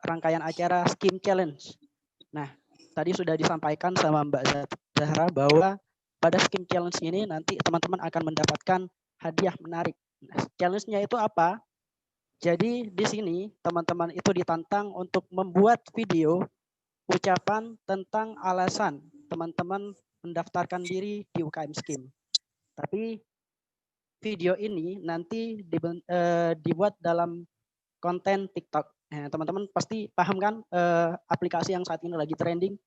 rangkaian acara Skim Challenge. Nah, tadi sudah disampaikan sama Mbak Zahra bahwa pada Skim Challenge ini nanti teman-teman akan mendapatkan hadiah menarik. Nah, challenge-nya itu apa? Jadi di sini teman-teman itu ditantang untuk membuat video ucapan tentang alasan teman-teman mendaftarkan diri di UKM Skim. Tapi video ini nanti dibuat dalam konten TikTok. Nah, teman-teman pasti paham kan aplikasi yang saat ini lagi trending,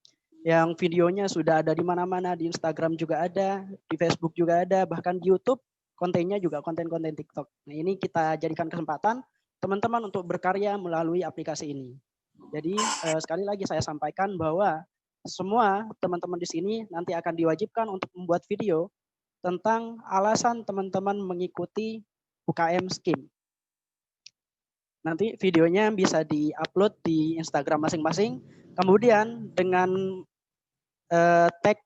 yang videonya sudah ada di mana-mana, di Instagram juga ada, di Facebook juga ada, bahkan di YouTube kontennya juga konten-konten TikTok. Nah, ini kita jadikan kesempatan teman-teman untuk berkarya melalui aplikasi ini. Jadi sekali lagi saya sampaikan bahwa semua teman-teman di sini nanti akan diwajibkan untuk membuat video tentang alasan teman-teman mengikuti UKM Skim. Nanti videonya bisa di-upload di Instagram masing-masing. Kemudian dengan tag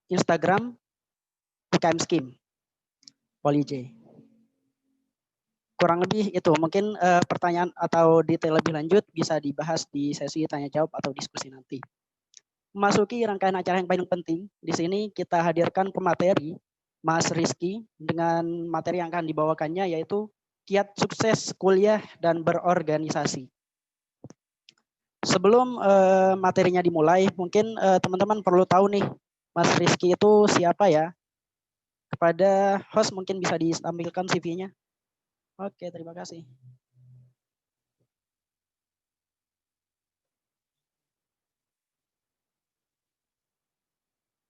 Instagram UKM Skim Poli J. Kurang lebih itu. Mungkin pertanyaan atau detail lebih lanjut bisa dibahas di sesi tanya jawab atau diskusi nanti. Memasuki rangkaian acara yang paling penting, di sini kita hadirkan pemateri Mas Rizky dengan materi yang akan dibawakannya yaitu kiat sukses kuliah dan berorganisasi. Sebelum materinya dimulai, mungkin teman-teman perlu tahu nih, Mas Rizky itu siapa ya? Kepada host mungkin bisa ditampilkan CV-nya. Oke, terima kasih.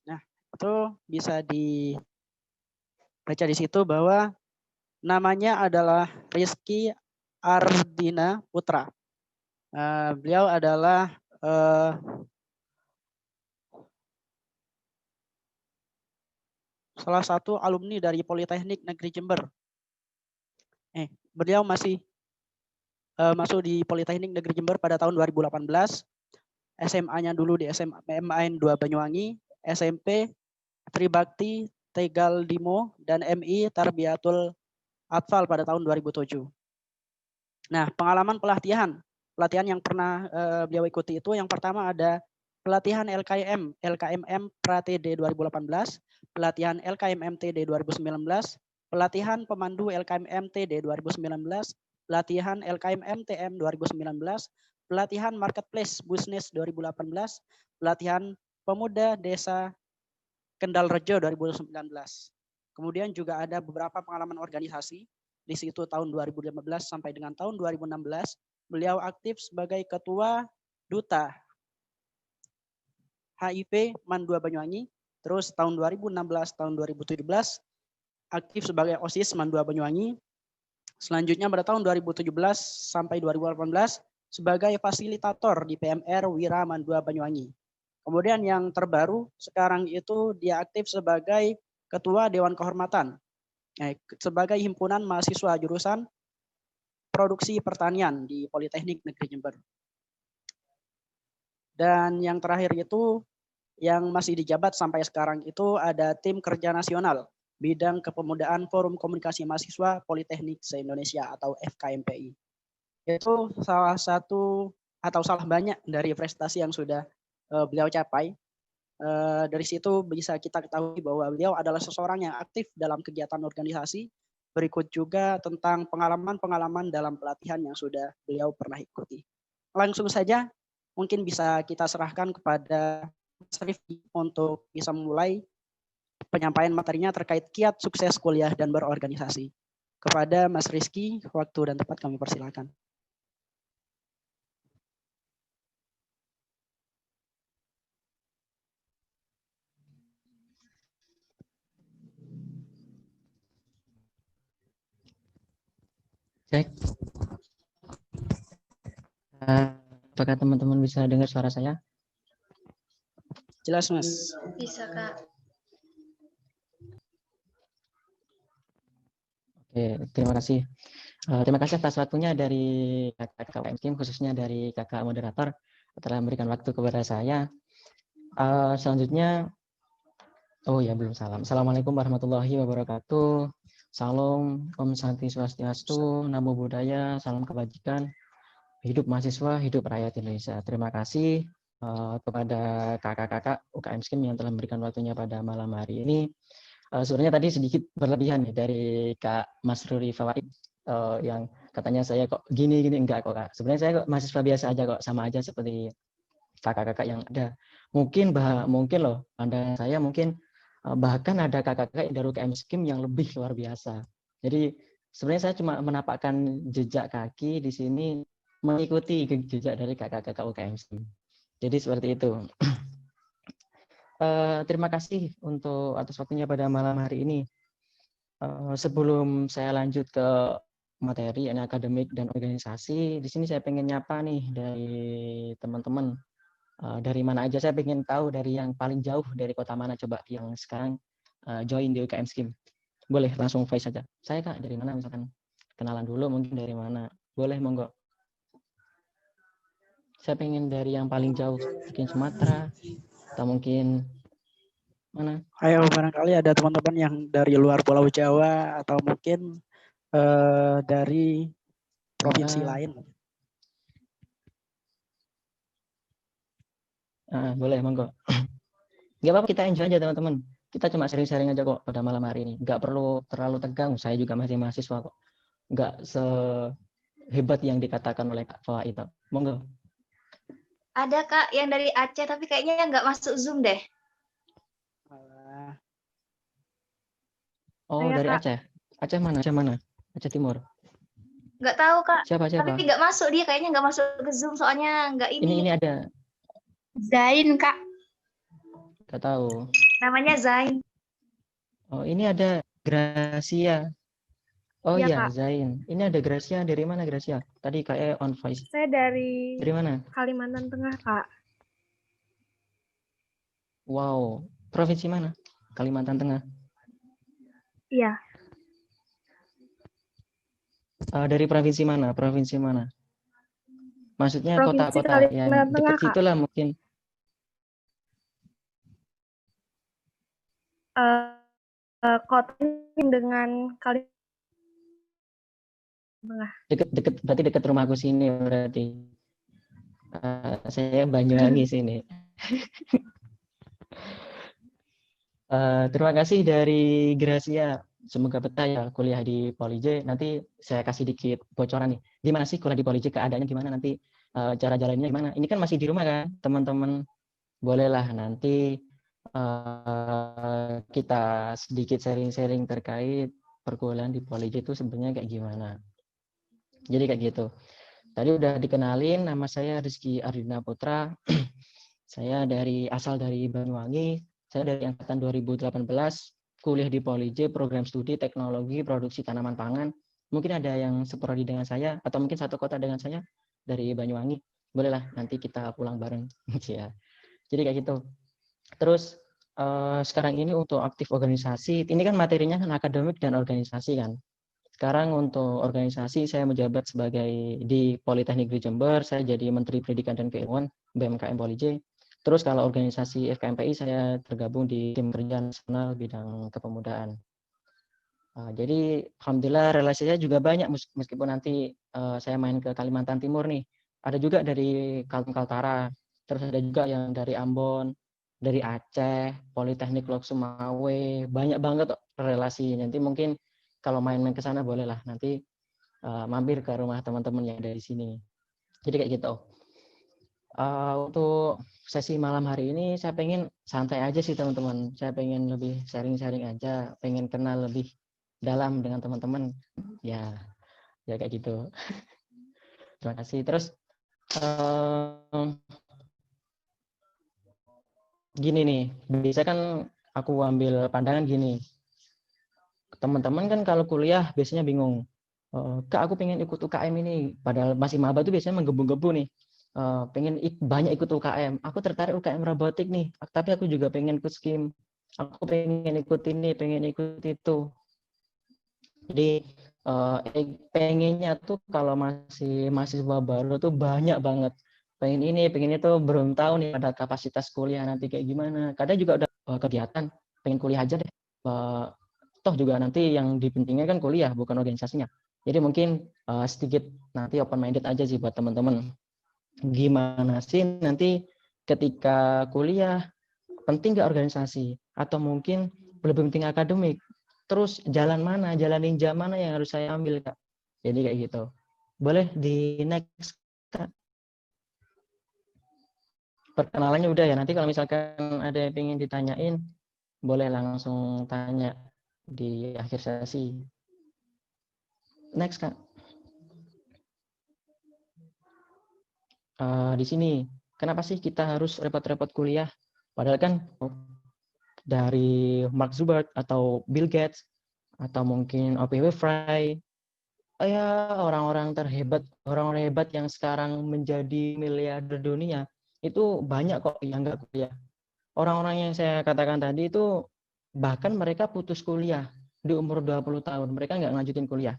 Nah, itu bisa dibaca di situ bahwa namanya adalah Rizky Ardina Putra. Beliau adalah salah satu alumni dari Politeknik Negeri Jember. Beliau masih masuk di Politeknik Negeri Jember pada tahun 2018. SMA-nya dulu di SMAN 2 Banyuwangi, SMP Tribakti Tegal Dimo, dan MI Tarbiyatul Atfal pada tahun 2007. Nah, pengalaman pelatihan yang pernah beliau ikuti itu yang pertama ada pelatihan LKMM Pra-TD 2018, pelatihan LKMM-TD 2019, pelatihan pemandu LKMM-TD 2019, pelatihan LKMM-TM 2019, pelatihan Marketplace Business 2018, pelatihan Pemuda Desa Kendal Rejo 2019. Kemudian juga ada beberapa pengalaman organisasi. Di situ tahun 2015 sampai dengan tahun 2016, beliau aktif sebagai Ketua Duta HIV MAN 2 Banyuwangi. Terus tahun 2016, tahun 2017 aktif sebagai OSIS MAN 2 Banyuwangi. Selanjutnya pada tahun 2017 sampai 2018 sebagai fasilitator di PMR Wira MAN 2 Banyuwangi. Kemudian yang terbaru sekarang itu dia aktif sebagai Ketua Dewan Kehormatan sebagai himpunan mahasiswa jurusan produksi pertanian di Politeknik Negeri Jember. Dan yang terakhir itu yang masih dijabat sampai sekarang itu ada tim kerja nasional bidang kepemudaan Forum Komunikasi Mahasiswa Politeknik se-Indonesia atau FKMPI. Itu salah satu atau salah banyak dari prestasi yang sudah beliau capai. Dari situ bisa kita ketahui bahwa beliau adalah seseorang yang aktif dalam kegiatan organisasi. Berikut juga tentang pengalaman-pengalaman dalam pelatihan yang sudah beliau pernah ikuti. Langsung saja mungkin bisa kita serahkan kepada Mas Rifki untuk bisa memulai penyampaian materinya terkait kiat sukses kuliah dan berorganisasi. Kepada Mas Rizky, waktu dan tempat kami persilakan. Cek. Apakah teman-teman bisa dengar suara saya? Jelas, Mas. Bisa, Kak. Oke, terima kasih. Terima kasih atas waktunya dari kakak UKM Skim, khususnya dari kakak moderator telah memberikan waktu kepada saya. Selanjutnya, oh ya belum salam. Assalamualaikum warahmatullahi wabarakatuh. Salam, Om Santi Swastiastu, Namo Buddhaya, salam kebajikan. hidup mahasiswa, hidup rakyat Indonesia. Terima kasih kepada kakak-kakak UKM SKIM yang telah memberikan waktunya pada malam hari ini. Sebenarnya tadi sedikit berlebihan ya dari Kak Mas Ruri Fawaid yang katanya saya kok gini enggak kok Kak. Sebenarnya saya kok mahasiswa biasa aja kok, sama aja seperti kakak-kakak yang ada. Mungkin loh pandangan saya mungkin bahkan ada kakak-kakak dari UKM SKIM yang lebih luar biasa. Jadi sebenarnya saya cuma menapakkan jejak kaki di sini, mengikuti jejak dari kakak-kakak UKM SKIM. Jadi seperti itu. Terima kasih untuk atas waktunya pada malam hari ini. Sebelum saya lanjut ke materi ini akademik dan organisasi, di sini saya pengen nyapa nih dari teman-teman. Dari mana aja, saya pengen tahu dari yang paling jauh dari kota mana coba yang sekarang join di UKM SKIM. Boleh langsung voice saja. Saya Kak dari mana misalkan, kenalan dulu mungkin dari mana. Boleh monggo. Saya pengen dari yang paling jauh, mungkin Sumatera atau mungkin mana? Ayo, barangkali ada teman-teman yang dari luar Pulau Jawa atau mungkin dari provinsi lain. Boleh monggo. Nggak apa-apa, kita enjoy aja teman-teman. Kita cuma sharing-sharing aja kok pada malam hari ini. Nggak perlu terlalu tegang. Saya juga masih mahasiswa kok. Nggak sehebat yang dikatakan oleh Kak Fawa itu. Monggo. Ada Kak yang dari Aceh tapi kayaknya nggak masuk Zoom deh. Oh, dari Kak. Aceh. Aceh mana? Aceh mana? Aceh Timur. Nggak tahu Kak. Siapa? Tapi nggak masuk dia, kayaknya nggak masuk ke Zoom soalnya nggak ini. Ini ada. Zain Kak. Nggak tahu. Namanya Zain. Oh, ini ada Gracia. Oh iya, iya, Zain. Ini ada Gracia. Dari mana Gracia? Tadi kayak on voice. Saya dari mana? Kalimantan Tengah, Kak. Wow. Provinsi mana? Kalimantan Tengah. Iya. Dari provinsi mana? Provinsi mana? Maksudnya Provinsi kota-kota yang Kalimantan Tengah, dekat Kak. situ lah mungkin. Kota dengan Kalimantan Tengah. Deket, berarti dekat rumahku sini berarti. Saya Banyuwangi sini. Terima kasih dari Gracia. Semoga betah ya kuliah di Polij. Nanti saya kasih dikit bocoran nih. Gimana sih kuliah di Polij? Keadaannya gimana nanti? Cara jalannya gimana? Ini kan masih di rumah kan, teman-teman. Bolehlah nanti kita sedikit sharing-sharing terkait perkuliahan di Polij itu sebenarnya kayak gimana. Jadi kayak gitu. Tadi udah dikenalin, nama saya Rizky Ardina Putra. Saya asal dari Banyuwangi. Saya dari angkatan 2018, kuliah di Polij, program studi teknologi produksi tanaman pangan. Mungkin ada yang seprodi dengan saya, atau mungkin satu kota dengan saya dari Banyuwangi. Bolehlah nanti kita pulang bareng. Ya. Jadi kayak gitu. Terus sekarang ini untuk aktif organisasi, ini kan materinya kan akademik dan organisasi kan. Sekarang untuk organisasi saya menjabat sebagai di Politeknik di Jember, saya jadi Menteri Pendidikan dan Keilmuan BMKM Polij. Terus kalau organisasi FKMPI saya tergabung di tim kerja nasional bidang kepemudaan. Jadi alhamdulillah relasi saya juga banyak meskipun nanti saya main ke Kalimantan Timur nih. Ada juga dari Kaltara, terus ada juga yang dari Ambon, dari Aceh, Politeknik Lok Sumawe, banyak banget relasi. Nanti mungkin kalau main-main ke sana bolehlah nanti mampir ke rumah teman-teman yang ada di sini. Jadi kayak gitu. Untuk sesi malam hari ini saya pengen santai aja sih teman-teman. Saya pengen lebih sharing-sharing aja, pengen kenal lebih dalam dengan teman-teman. Ya kayak gitu. Terima kasih. Terus gini nih, biasa kan aku ambil pandangan gini. Teman-teman kan kalau kuliah biasanya bingung. Kak, aku pengen ikut UKM ini. Padahal masih maba tuh biasanya menggebu-gebu nih. Pengen banyak ikut UKM. Aku tertarik UKM robotik nih. Tapi aku juga pengen ikut SKIM. Aku pengen ikut ini, pengen ikut itu. Jadi pengennya tuh kalau masih mahasiswa baru tuh banyak banget. Pengen ini, pengen itu, belum tahu nih ada kapasitas kuliah nanti kayak gimana. Kadang juga udah kegiatan, pengen kuliah aja deh. Toh juga nanti yang dipentingnya kan kuliah, bukan organisasinya. Jadi mungkin sedikit nanti open minded aja sih buat teman-teman. Gimana sih nanti ketika kuliah, penting nggak organisasi? Atau mungkin lebih penting akademik? Terus jalan mana, jalan ninja mana yang harus saya ambil, Kak? Jadi kayak gitu. Boleh di next, Kak. Perkenalannya udah ya, nanti kalau misalkan ada yang ingin ditanyain, boleh langsung tanya di akhir sesi. Next, Kak. Di sini, kenapa sih kita harus repot-repot kuliah? Padahal kan dari Mark Zuckerberg atau Bill Gates, atau mungkin Oprah Winfrey, ya orang-orang terhebat, orang-orang hebat yang sekarang menjadi miliarder dunia, itu banyak kok yang nggak kuliah. Orang-orang yang saya katakan tadi itu bahkan mereka putus kuliah di umur 20 tahun, mereka nggak ngajutin kuliah.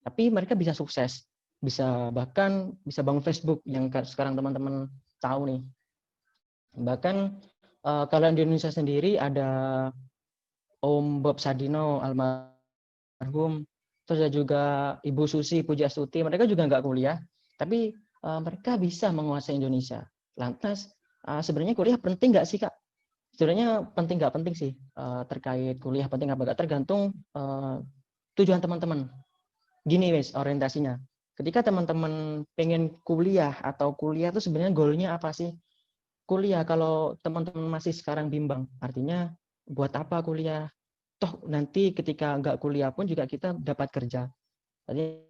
Tapi mereka bisa sukses, bahkan bisa bangun Facebook yang sekarang teman-teman tahu nih. Bahkan kalau di Indonesia sendiri ada Om Bob Sadino almarhum, terus ada juga Ibu Susi Pujastuti, mereka juga nggak kuliah, tapi mereka bisa menguasai Indonesia. Lantas sebenarnya kuliah penting nggak sih, Kak? Sebenarnya penting nggak penting sih, terkait kuliah penting apa nggak, tergantung tujuan teman-teman. Gini wes orientasinya. Ketika teman-teman pengen kuliah atau kuliah itu sebenarnya goalnya apa sih? Kuliah, kalau teman-teman masih sekarang bimbang, artinya buat apa kuliah? Toh nanti ketika nggak kuliah pun juga kita dapat kerja. Jadi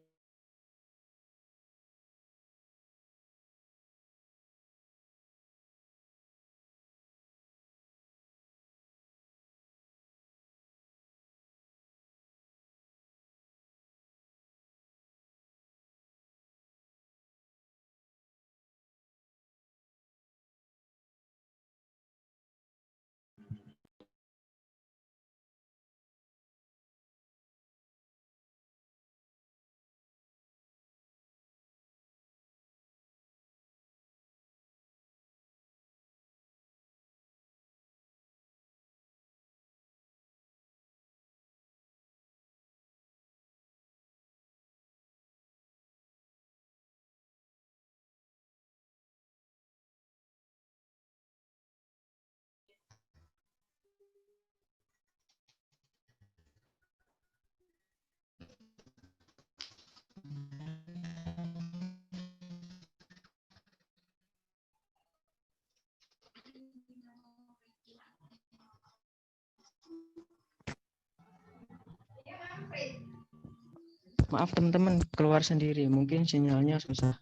maaf teman-teman, keluar sendiri, mungkin sinyalnya susah.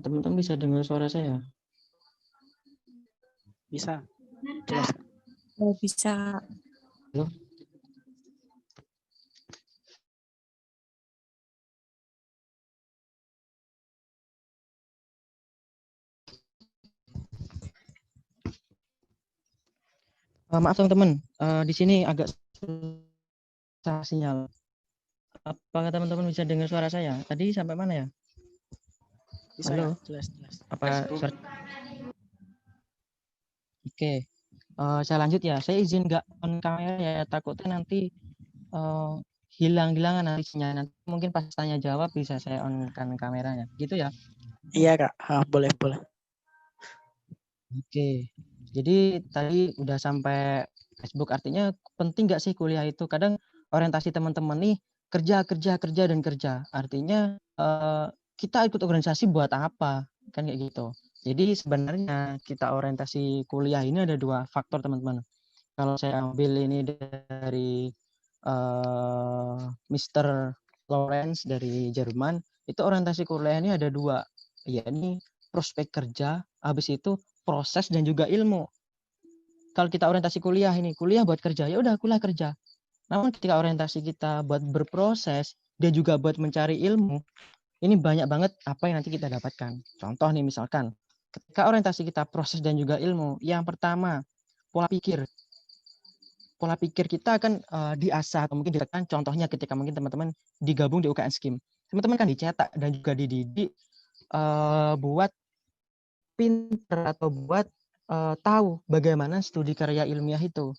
Teman-teman bisa dengar suara saya? Bisa. Jelas. Oh, bisa. Halo? Maaf teman-teman, di sini agak susah sinyal. Apakah teman-teman bisa dengar suara saya? Tadi sampai mana ya? Bisa Halo? ya? Jelas, jelas. Apa suara? Oke, saya lanjut ya. Saya izin nggak on kamera ya, takutnya nanti hilang-hilangan nanti sinyal. Nanti mungkin pas tanya jawab bisa saya on kan kameranya, gitu ya. Iya, Kak. Boleh, boleh. Oke, jadi tadi udah sampai Facebook, artinya penting nggak sih kuliah itu? Kadang orientasi teman-teman nih kerja, kerja, kerja, dan kerja. Artinya kita ikut organisasi buat apa? Kan kayak gitu. Jadi sebenarnya kita orientasi kuliah ini ada dua faktor teman-teman. Kalau saya ambil ini dari Mr. Lawrence dari Jerman, itu orientasi kuliah ini ada dua, yakni prospek kerja, habis itu proses dan juga ilmu. Kalau kita orientasi kuliah ini, kuliah buat kerja, ya udah kuliah kerja. Namun ketika orientasi kita buat berproses dan juga buat mencari ilmu, ini banyak banget apa yang nanti kita dapatkan. Contoh nih misalkan, ketika orientasi kita proses dan juga ilmu, yang pertama pola pikir. Pola pikir kita akan diasah atau mungkin ditekan. Contohnya ketika mungkin teman-teman digabung di UKN Scheme, teman-teman kan dicetak dan juga dididik buat pinter atau buat tahu bagaimana studi karya ilmiah itu.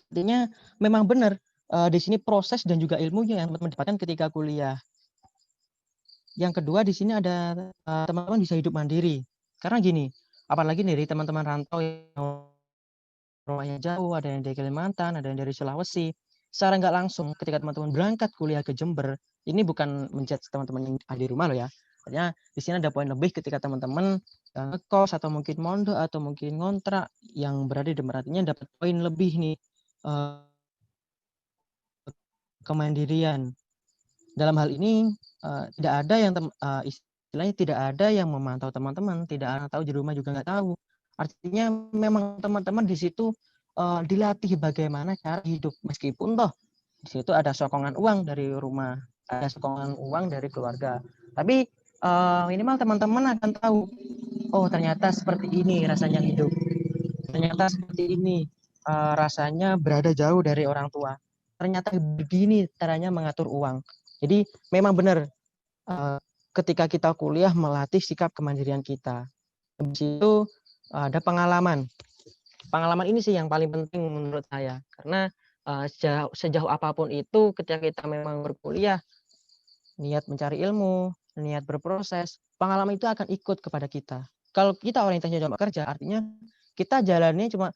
Artinya memang benar di sini proses dan juga ilmunya yang teman-teman dapatkan ketika kuliah. Yang kedua di sini ada teman-teman bisa hidup mandiri. Karena gini, apalagi dari teman-teman rantau yang rumahnya jauh, ada yang dari Kalimantan, ada yang dari Sulawesi. Secara nggak langsung ketika teman-teman berangkat kuliah ke Jember, ini bukan menjudge teman-teman yang ada di rumah loh ya. Artinya di sini ada poin lebih ketika teman-teman ngekos atau mungkin mondok atau mungkin ngontrak yang berada di Jember, artinya dapat poin lebih nih kemandirian. Dalam hal ini tidak ada yang istilahnya tidak ada yang memantau teman-teman, tidak ada yang tahu di rumah juga nggak tahu. Artinya memang teman-teman di situ dilatih bagaimana cara hidup, meskipun toh di situ ada sokongan uang dari rumah, ada sokongan uang dari keluarga. Tapi minimal teman-teman akan tahu, oh ternyata seperti ini rasanya hidup, ternyata seperti ini rasanya berada jauh dari orang tua, ternyata begini caranya mengatur uang. Jadi memang benar ketika kita kuliah melatih sikap kemandirian kita. Habis itu ada pengalaman. Pengalaman ini sih yang paling penting menurut saya. Karena sejauh apapun itu ketika kita memang berkuliah, niat mencari ilmu, niat berproses, pengalaman itu akan ikut kepada kita. Kalau kita orientasinya cuma kerja, artinya kita jalannya cuma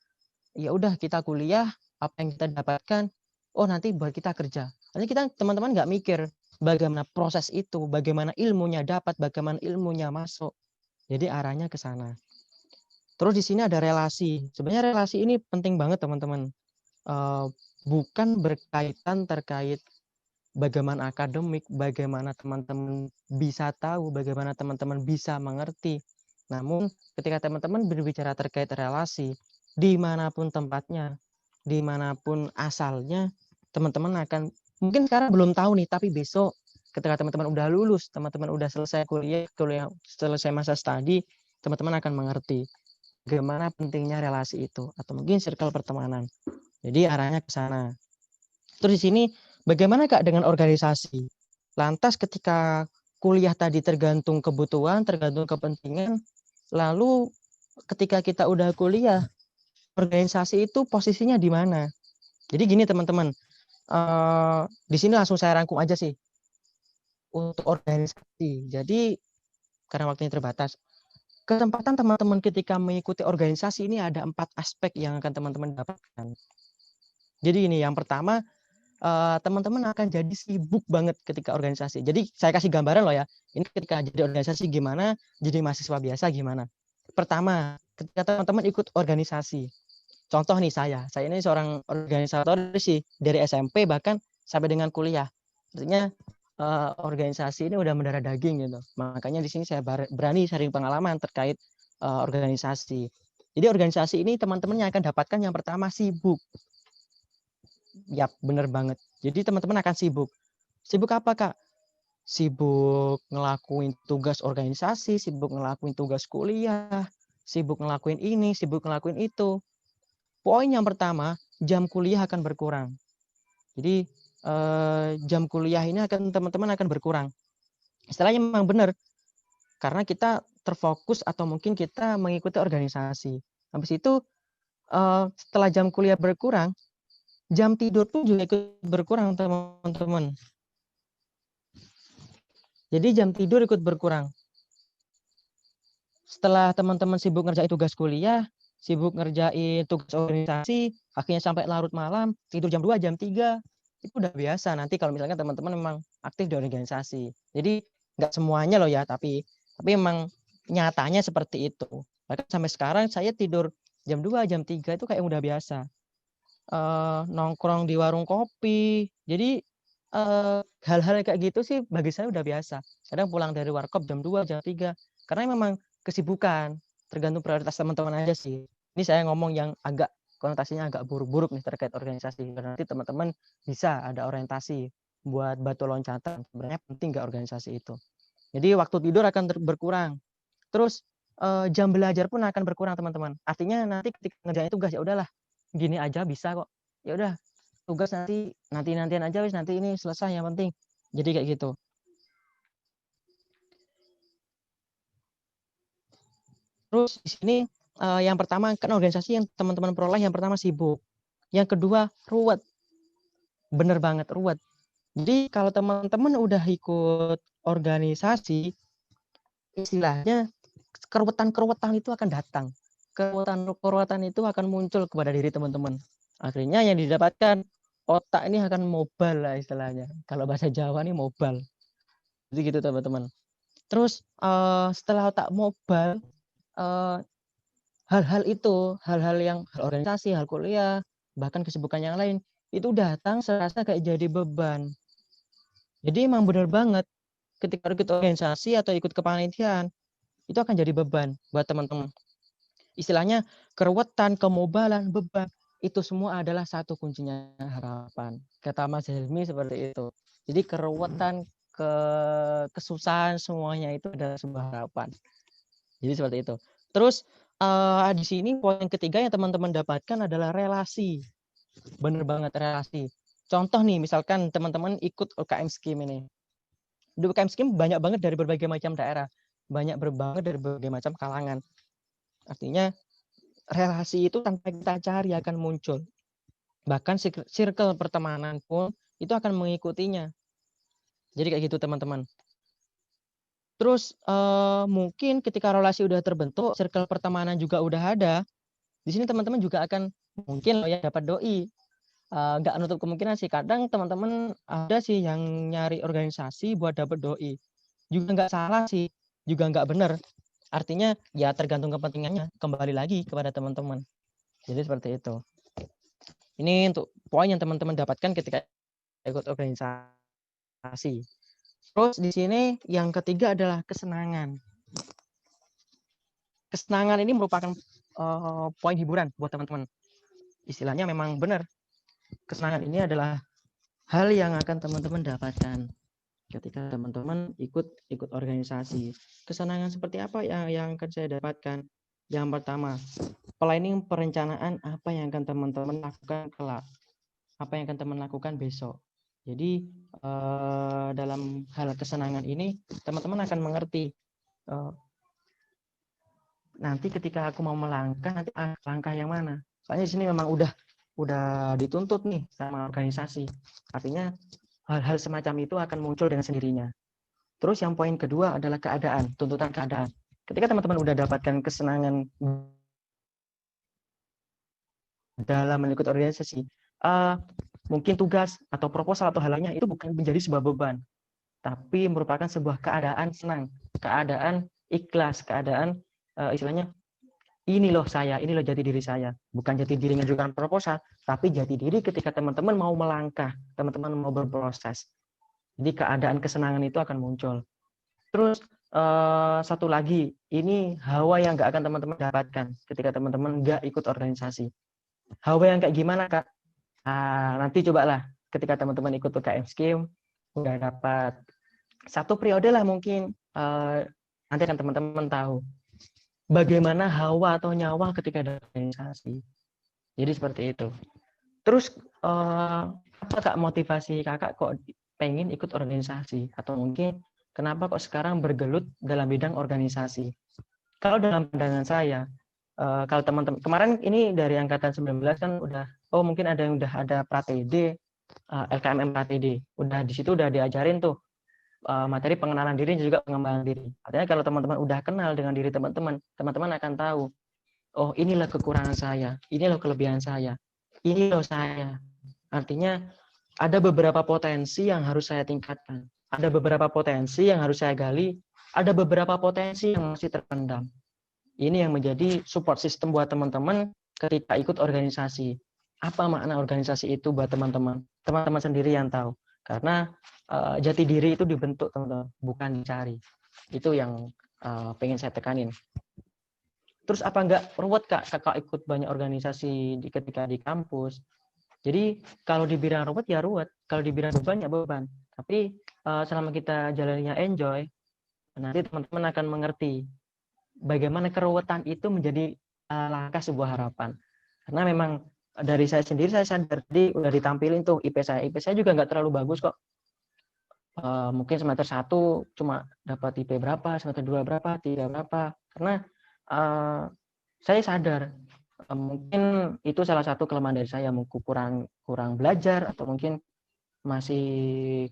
ya udah kita kuliah, apa yang kita dapatkan, oh nanti buat kita kerja. Nanti kita teman-teman nggak mikir bagaimana proses itu, bagaimana ilmunya dapat, bagaimana ilmunya masuk. Jadi arahnya ke sana. Terus di sini ada relasi. Sebenarnya relasi ini penting banget teman-teman. Bukan berkaitan terkait bagaimana akademik, bagaimana teman-teman bisa tahu, bagaimana teman-teman bisa mengerti. Namun ketika teman-teman berbicara terkait relasi, dimanapun tempatnya, dimanapun asalnya, teman-teman akan mungkin sekarang belum tahu nih, tapi besok ketika teman-teman udah lulus, teman-teman udah selesai kuliah, selesai masa studi, teman-teman akan mengerti bagaimana pentingnya relasi itu, atau mungkin circle pertemanan. Jadi arahnya ke sana. Terus di sini bagaimana Kak dengan organisasi? Lantas ketika kuliah tadi tergantung kebutuhan, tergantung kepentingan, lalu ketika kita udah kuliah, organisasi itu posisinya di mana? Jadi gini teman-teman, di sini langsung saya rangkum aja sih untuk organisasi. Jadi karena waktunya terbatas, kesempatan teman-teman ketika mengikuti organisasi ini ada 4 aspek yang akan teman-teman dapatkan. Jadi ini yang pertama, teman-teman akan jadi sibuk banget ketika organisasi. Jadi saya kasih gambaran loh ya, ini ketika jadi organisasi gimana, jadi mahasiswa biasa gimana. Pertama, ketika teman-teman ikut organisasi. Contoh nih saya ini seorang organisator sih dari SMP bahkan sampai dengan kuliah. Artinya organisasi ini udah mendarah daging gitu. Makanya di sini saya berani sharing pengalaman terkait organisasi. Jadi organisasi ini teman-teman yang akan dapatkan yang pertama sibuk. Yap, bener banget. Jadi teman-teman akan sibuk. Sibuk apa Kak? Sibuk ngelakuin tugas organisasi, sibuk ngelakuin tugas kuliah, sibuk ngelakuin ini, sibuk ngelakuin itu. Poin yang pertama, jam kuliah akan berkurang. Jadi jam kuliah ini akan teman-teman akan berkurang. Istilahnya memang benar. Karena kita terfokus atau mungkin kita mengikuti organisasi. Habis itu setelah jam kuliah berkurang, jam tidur pun juga ikut berkurang teman-teman. Jadi jam tidur ikut berkurang. Setelah teman-teman sibuk ngerjain tugas kuliah, sibuk ngerjain tugas organisasi, akhirnya sampai larut malam, tidur jam 2, jam 3, itu udah biasa. Nanti kalau misalnya teman-teman memang aktif di organisasi. Jadi nggak semuanya loh ya, tapi memang nyatanya seperti itu. Bahkan sampai sekarang saya tidur jam 2, jam 3 itu kayak udah biasa. Nongkrong di warung kopi. Jadi hal-hal kayak gitu sih bagi saya udah biasa. Kadang pulang dari warkop jam 2, jam 3. Karena memang kesibukan, tergantung prioritas teman-teman aja sih. Ini saya ngomong yang agak konotasinya agak buruk-buruk nih terkait organisasi. Nanti teman-teman bisa ada orientasi buat batu loncatan. Sebenarnya penting nggak organisasi itu. Jadi waktu tidur akan berkurang. Terus jam belajar pun akan berkurang teman-teman. Artinya nanti ketika ngerjain tugas ya udahlah, gini aja bisa kok. Ya udah, tugas nantian aja wis, nanti ini selesai yang penting. Jadi kayak gitu. Terus di sini yang pertama kan organisasi yang teman-teman peroleh yang pertama sibuk. Yang kedua ruwet. bener banget ruwet. Jadi kalau teman-teman udah ikut organisasi, istilahnya keruwetan-keruwetan itu akan datang. Keruwetan-keruwetan itu akan muncul kepada diri teman-teman. Akhirnya yang didapatkan otak ini akan mobile lah istilahnya. Kalau bahasa Jawa nih mobile. Jadi gitu teman-teman. Terus setelah otak mobile, hal-hal itu, hal-hal yang hal organisasi, hal kuliah, bahkan kesibukan yang lain, itu datang serasa kayak jadi beban. Jadi emang benar banget ketika ikut organisasi atau ikut kepanitiaan, itu akan jadi beban buat teman-teman. Istilahnya keruwetan, kemobalan, beban, itu semua adalah satu kuncinya harapan. Kata Mas Helmi seperti itu. Jadi keruwetan, kesusahan semuanya itu adalah sebuah harapan. Jadi seperti itu. Terus di sini poin ketiga yang teman-teman dapatkan adalah relasi. Bener banget relasi. Contoh nih, misalkan teman-teman ikut UKM Scheme ini. Di UKM Scheme banyak banget dari berbagai macam daerah. Banyak banget dari berbagai macam kalangan. Artinya relasi itu tanpa kita cari akan muncul. Bahkan circle pertemanan pun itu akan mengikutinya. Jadi kayak gitu teman-teman. Terus mungkin ketika relasi udah terbentuk, circle pertemanan juga udah ada. Di sini teman-teman juga akan mungkin ya dapat doi. Nggak nutup kemungkinan sih. Kadang teman-teman ada sih yang nyari organisasi buat dapat doi. Juga nggak salah sih. Juga nggak benar. Artinya ya tergantung kepentingannya. Kembali lagi kepada teman-teman. Jadi seperti itu. Ini untuk poin yang teman-teman dapatkan ketika ikut organisasi. Terus di sini yang ketiga adalah kesenangan. Kesenangan ini merupakan poin hiburan buat teman-teman. Istilahnya memang benar. Kesenangan ini adalah hal yang akan teman-teman dapatkan ketika teman-teman ikut organisasi. Kesenangan seperti apa yang akan saya dapatkan? Yang pertama, planning perencanaan apa yang akan teman-teman lakukan kelak. Apa yang akan teman lakukan besok. Jadi dalam hal kesenangan ini teman-teman akan mengerti nanti ketika aku mau melangkah nanti langkah yang mana. Soalnya di sini memang udah dituntut nih sama organisasi. Artinya hal-hal semacam itu akan muncul dengan sendirinya. Terus yang poin kedua adalah keadaan, tuntutan keadaan. Ketika teman-teman udah dapatkan kesenangan dalam mengikut organisasi, mungkin tugas atau proposal atau hal lainnya itu bukan menjadi sebuah beban, tapi merupakan sebuah keadaan senang, keadaan ikhlas, keadaan istilahnya ini loh saya, ini loh jati diri saya. Bukan jati diri mengajukan proposal, tapi jati diri ketika teman-teman mau melangkah, teman-teman mau berproses. Jadi keadaan kesenangan itu akan muncul. Terus satu lagi, ini hawa yang nggak akan teman-teman dapatkan ketika teman-teman nggak ikut organisasi. Hawa yang kayak gimana, Kak? Nanti cobalah ketika teman-teman ikut UKM Scheme, udah dapat satu periode lah mungkin, nanti akan teman-teman tahu bagaimana hawa atau nyawa ketika ada organisasi. Jadi seperti itu. Terus apa Kak motivasi Kakak kok pengen ikut organisasi? Atau mungkin kenapa kok sekarang bergelut dalam bidang organisasi? Kalau dalam pandangan saya, kalau teman-teman kemarin ini dari angkatan 19 kan udah, mungkin ada yang udah ada pratede, LKMM pratede. Udah di situ udah diajarin tuh materi pengenalan diri juga pengembangan diri. Artinya kalau teman-teman udah kenal dengan diri teman-teman, teman-teman akan tahu, oh inilah kekurangan saya, inilah kelebihan saya, ini loh saya. Artinya ada beberapa potensi yang harus saya tingkatkan, ada beberapa potensi yang harus saya gali, ada beberapa potensi yang masih terpendam. Ini yang menjadi support system buat teman-teman ketika ikut organisasi. Apa makna organisasi itu buat teman-teman? Teman-teman sendiri yang tahu. Karena jati diri itu dibentuk teman-teman, bukan dicari. Itu yang pengen saya tekanin. Terus apa enggak ruwet Kak ikut banyak organisasi ketika di kampus? Jadi kalau dibilang ruwet ya ruwet, kalau dibilang beban ya beban. Tapi selama kita jalannya enjoy, nanti teman-teman akan mengerti bagaimana keruwetan itu menjadi langkah sebuah harapan. Karena memang dari saya sendiri saya sadar tadi udah ditampilin tuh IP saya juga nggak terlalu bagus kok. Mungkin semester 1 cuma dapat IP berapa, semester 2 berapa, 3 berapa. Karena saya sadar mungkin itu salah satu kelemahan dari saya, kurang belajar atau mungkin masih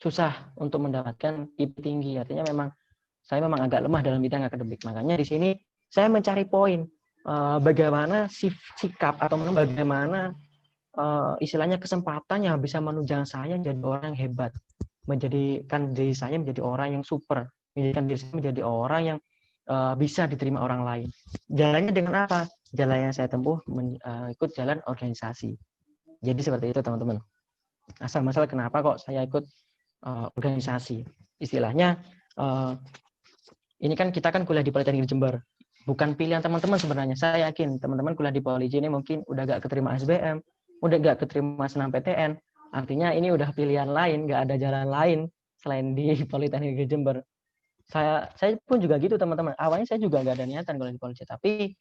susah untuk mendapatkan IP tinggi. Artinya saya memang agak lemah dalam bidang akademik. Makanya di sini saya mencari poin bagaimana sikap atau bagaimana istilahnya kesempatan yang bisa menunjang saya jadi orang yang hebat, menjadikan diri saya menjadi orang yang super, menjadikan diri saya menjadi orang yang bisa diterima orang lain. Jalannya dengan apa? Jalan yang saya tempuh ikut jalan organisasi. Jadi seperti itu teman-teman. Asal-masal kenapa kok saya ikut organisasi? Istilahnya ini kan kita kan kuliah di Politeknik Jember. Bukan pilihan teman-teman sebenarnya. Saya yakin teman-teman kuliah di Poliji ini mungkin udah gak keterima SBM, udah gak keterima SNMPTN. Artinya ini udah pilihan lain, gak ada jalan lain selain di Politeknik Jember. Saya pun juga gitu teman-teman. Awalnya saya juga gak ada niatan kuliah di Poliji, tapi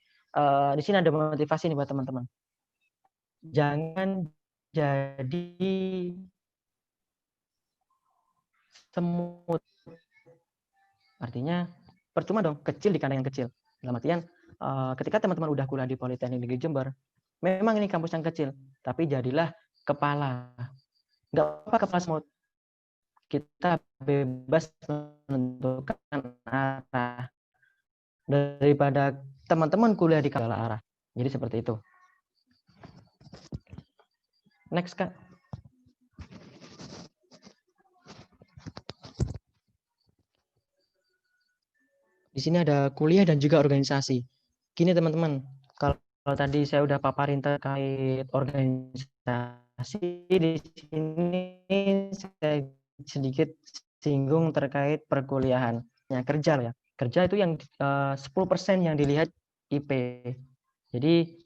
di sini ada motivasi nih buat teman-teman. Jangan jadi semut. Artinya percuma dong kecil di kandang yang kecil. Dalam artian ketika teman-teman udah kuliah di Politeknik Negeri Jember, memang ini kampus yang kecil, tapi jadilah kepala. Nggak apa kepala semut. Kita bebas menentukan arah daripada teman-teman kuliah di kepala arah. Jadi seperti itu. Next, Kak. Di sini ada kuliah dan juga organisasi. Gini teman-teman, kalau tadi saya udah paparin terkait organisasi, di sini saya sedikit singgung terkait perkuliahan. Ya, kerja ya. Kerja itu yang 10% yang dilihat IP. Jadi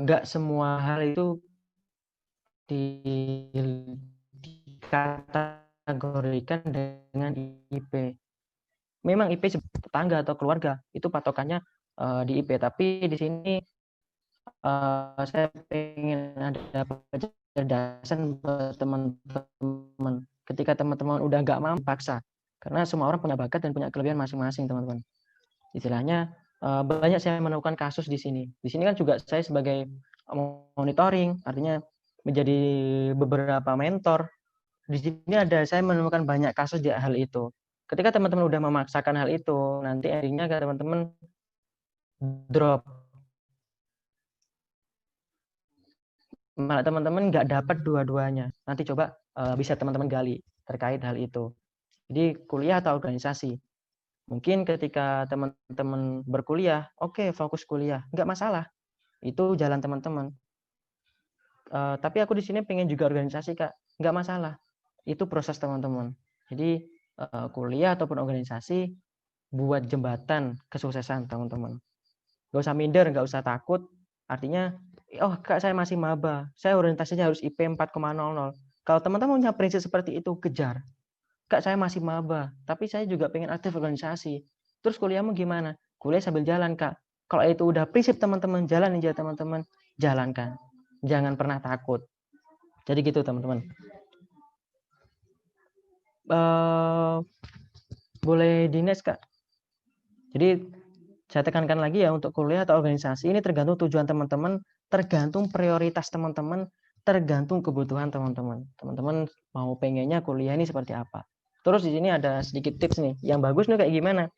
nggak semua hal itu dikategorikan dengan IP. Memang IP tetangga atau keluarga itu patokannya di IP, tapi di sini saya pengen ada pencerdasan buat teman-teman. Ketika teman-teman udah nggak mampu paksa, karena semua orang punya bakat dan punya kelebihan masing-masing teman-teman. Istilahnya banyak saya menemukan kasus di sini. Di sini kan juga saya sebagai monitoring, artinya menjadi beberapa mentor. Di sini ada saya menemukan banyak kasus di hal itu. Ketika teman-teman udah memaksakan hal itu, nanti endingnya teman-teman drop. Malah teman-teman nggak dapat dua-duanya. Nanti coba bisa teman-teman gali terkait hal itu. Jadi kuliah atau organisasi. Mungkin ketika teman-teman berkuliah, oke, fokus kuliah, nggak masalah. Itu jalan teman-teman. Tapi aku di sini pengen juga organisasi, Kak. Nggak masalah. Itu proses teman-teman. Jadi kuliah ataupun organisasi buat jembatan kesuksesan teman-teman. Gak usah minder, gak usah takut. Artinya, oh Kak saya masih maba, saya orientasinya harus IP 4,00. Kalau teman-teman punya prinsip seperti itu, kejar. Kak saya masih maba, tapi saya juga pengen aktif organisasi. Terus kuliahmu gimana? Kuliah sambil jalan Kak. Kalau itu udah prinsip teman-teman, jalan aja teman-teman, jalankan. Jangan pernah takut. Jadi gitu teman-teman. Boleh di next Kak. Jadi saya tekankan lagi ya untuk kuliah atau organisasi ini tergantung tujuan teman-teman, tergantung prioritas teman-teman, tergantung kebutuhan teman-teman. Teman-teman mau pengennya kuliah ini seperti apa. Terus di sini ada sedikit tips nih. Yang bagus nih kayak gimana?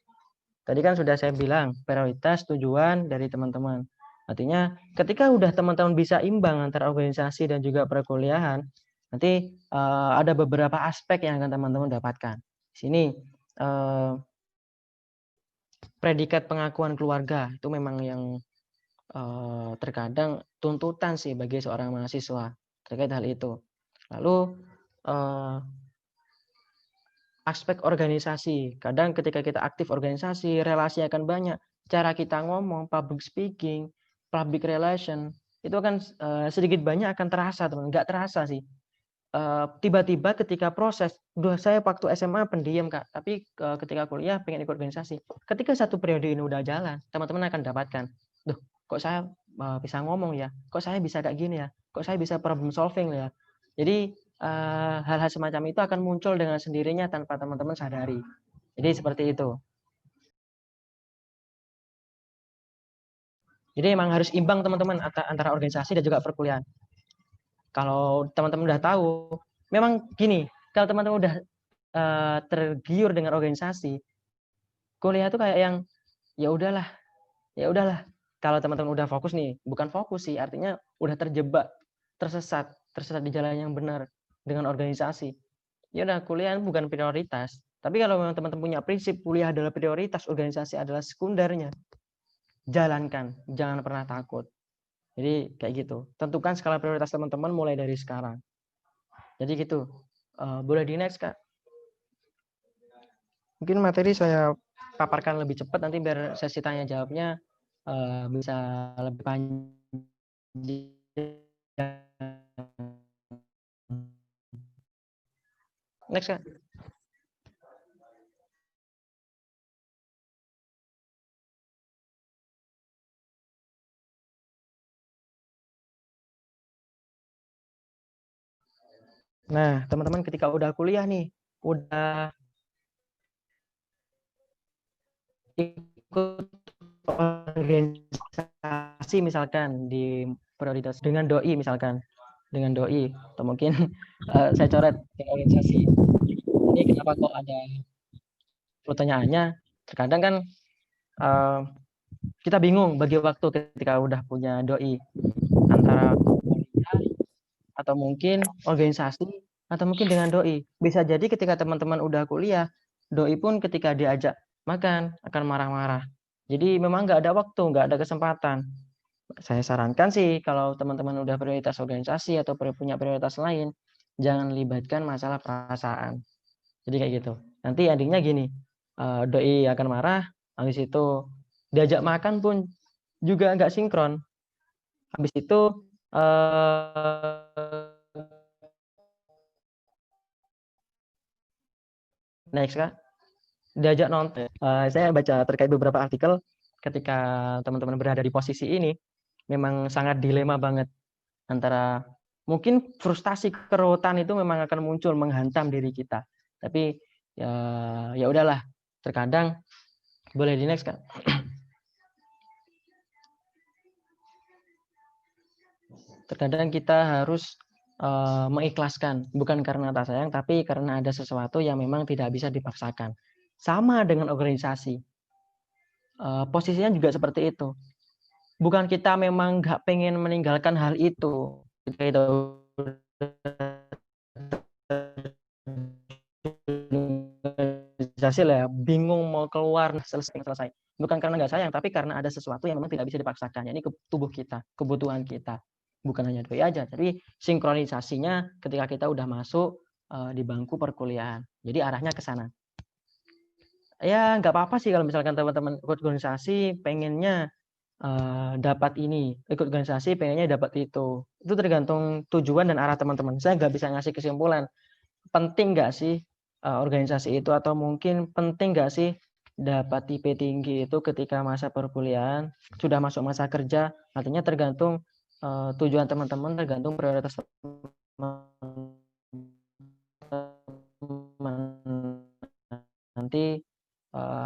Tadi kan sudah saya bilang prioritas tujuan dari teman-teman. Artinya ketika udah teman-teman bisa imbang antara organisasi dan juga perkuliahan, nanti ada beberapa aspek yang akan teman-teman dapatkan. Di sini predikat pengakuan keluarga itu memang yang terkadang tuntutan sih bagi seorang mahasiswa terkait hal itu. Lalu aspek organisasi, kadang ketika kita aktif organisasi, relasi akan banyak. Cara kita ngomong, public speaking, public relation, itu akan sedikit banyak akan terasa teman. Nggak terasa sih. Tiba-tiba ketika proses, saya waktu SMA pendiam Kak, tapi ketika kuliah pengen ikut organisasi. Ketika satu periode ini udah jalan, teman-teman akan dapatkan, duh kok saya bisa ngomong ya, kok saya bisa kayak gini ya, kok saya bisa problem solving ya. Jadi hal-hal semacam itu akan muncul dengan sendirinya tanpa teman-teman sadari. Jadi seperti itu. Jadi emang harus imbang teman-teman antara organisasi dan juga perkuliahan. Kalau teman-teman udah tahu, memang gini, kalau teman-teman udah tergiur dengan organisasi, kuliah itu kayak yang ya udahlah, ya udahlah. Kalau teman-teman udah fokus nih, bukan fokus sih, artinya udah terjebak, tersesat di jalan yang benar dengan organisasi. Ya udah, kuliah bukan prioritas. Tapi kalau memang teman-teman punya prinsip kuliah adalah prioritas, organisasi adalah sekundernya, jalankan, jangan pernah takut. Jadi kayak gitu. Tentukan skala prioritas teman-teman mulai dari sekarang. Jadi gitu. Boleh di next, Kak. Mungkin materi saya paparkan lebih cepat nanti biar sesi tanya jawabnya bisa lebih panjang. Next, Kak. Nah, teman-teman ketika udah kuliah nih, udah ikut organisasi misalkan di prioritas dengan doi misalkan, dengan doi atau mungkin saya coret ke organisasi. Ini kenapa kok ada pertanyaannya? Terkadang kan kita bingung bagi waktu ketika udah punya doi antara kuliah atau mungkin organisasi atau mungkin dengan doi. Bisa jadi ketika teman-teman udah kuliah, doi pun ketika diajak makan akan marah-marah. Jadi memang nggak ada waktu, nggak ada kesempatan. Saya sarankan sih kalau teman-teman udah prioritas organisasi atau punya prioritas lain, jangan libatkan masalah perasaan. Jadi kayak gitu. Nanti endingnya gini, doi akan marah, habis itu diajak makan pun juga nggak sinkron. Habis itu next, Kak, diajak nonton. Saya baca terkait beberapa artikel ketika teman-teman berada di posisi ini, memang sangat dilema banget antara mungkin frustasi kerewotan itu memang akan muncul menghantam diri kita. Tapi ya udahlah, terkadang boleh di next, Kak. Terkadang kita harus mengikhlaskan, bukan karena tak sayang, tapi karena ada sesuatu yang memang tidak bisa dipaksakan. Sama dengan organisasi, posisinya juga seperti itu. Bukan kita memang nggak pengen meninggalkan hal itu, ketika itu organisasi lah ya, bingung mau keluar, selesai. Bukan karena nggak sayang, tapi karena ada sesuatu yang memang tidak bisa dipaksakan. Ini tubuh kita, kebutuhan kita. Bukan hanya doi aja, tapi sinkronisasinya ketika kita udah masuk di bangku perkuliahan. Jadi arahnya ke sana. Ya nggak apa-apa sih kalau misalkan teman-teman ikut organisasi pengennya dapat ini, ikut organisasi pengennya dapat itu. Itu tergantung tujuan dan arah teman-teman. Saya nggak bisa ngasih kesimpulan. Penting nggak sih organisasi itu, atau mungkin penting nggak sih dapat IP tinggi itu ketika masa perkuliahan, sudah masuk masa kerja. Artinya tergantung tujuan teman-teman, tergantung prioritas teman-teman. Nanti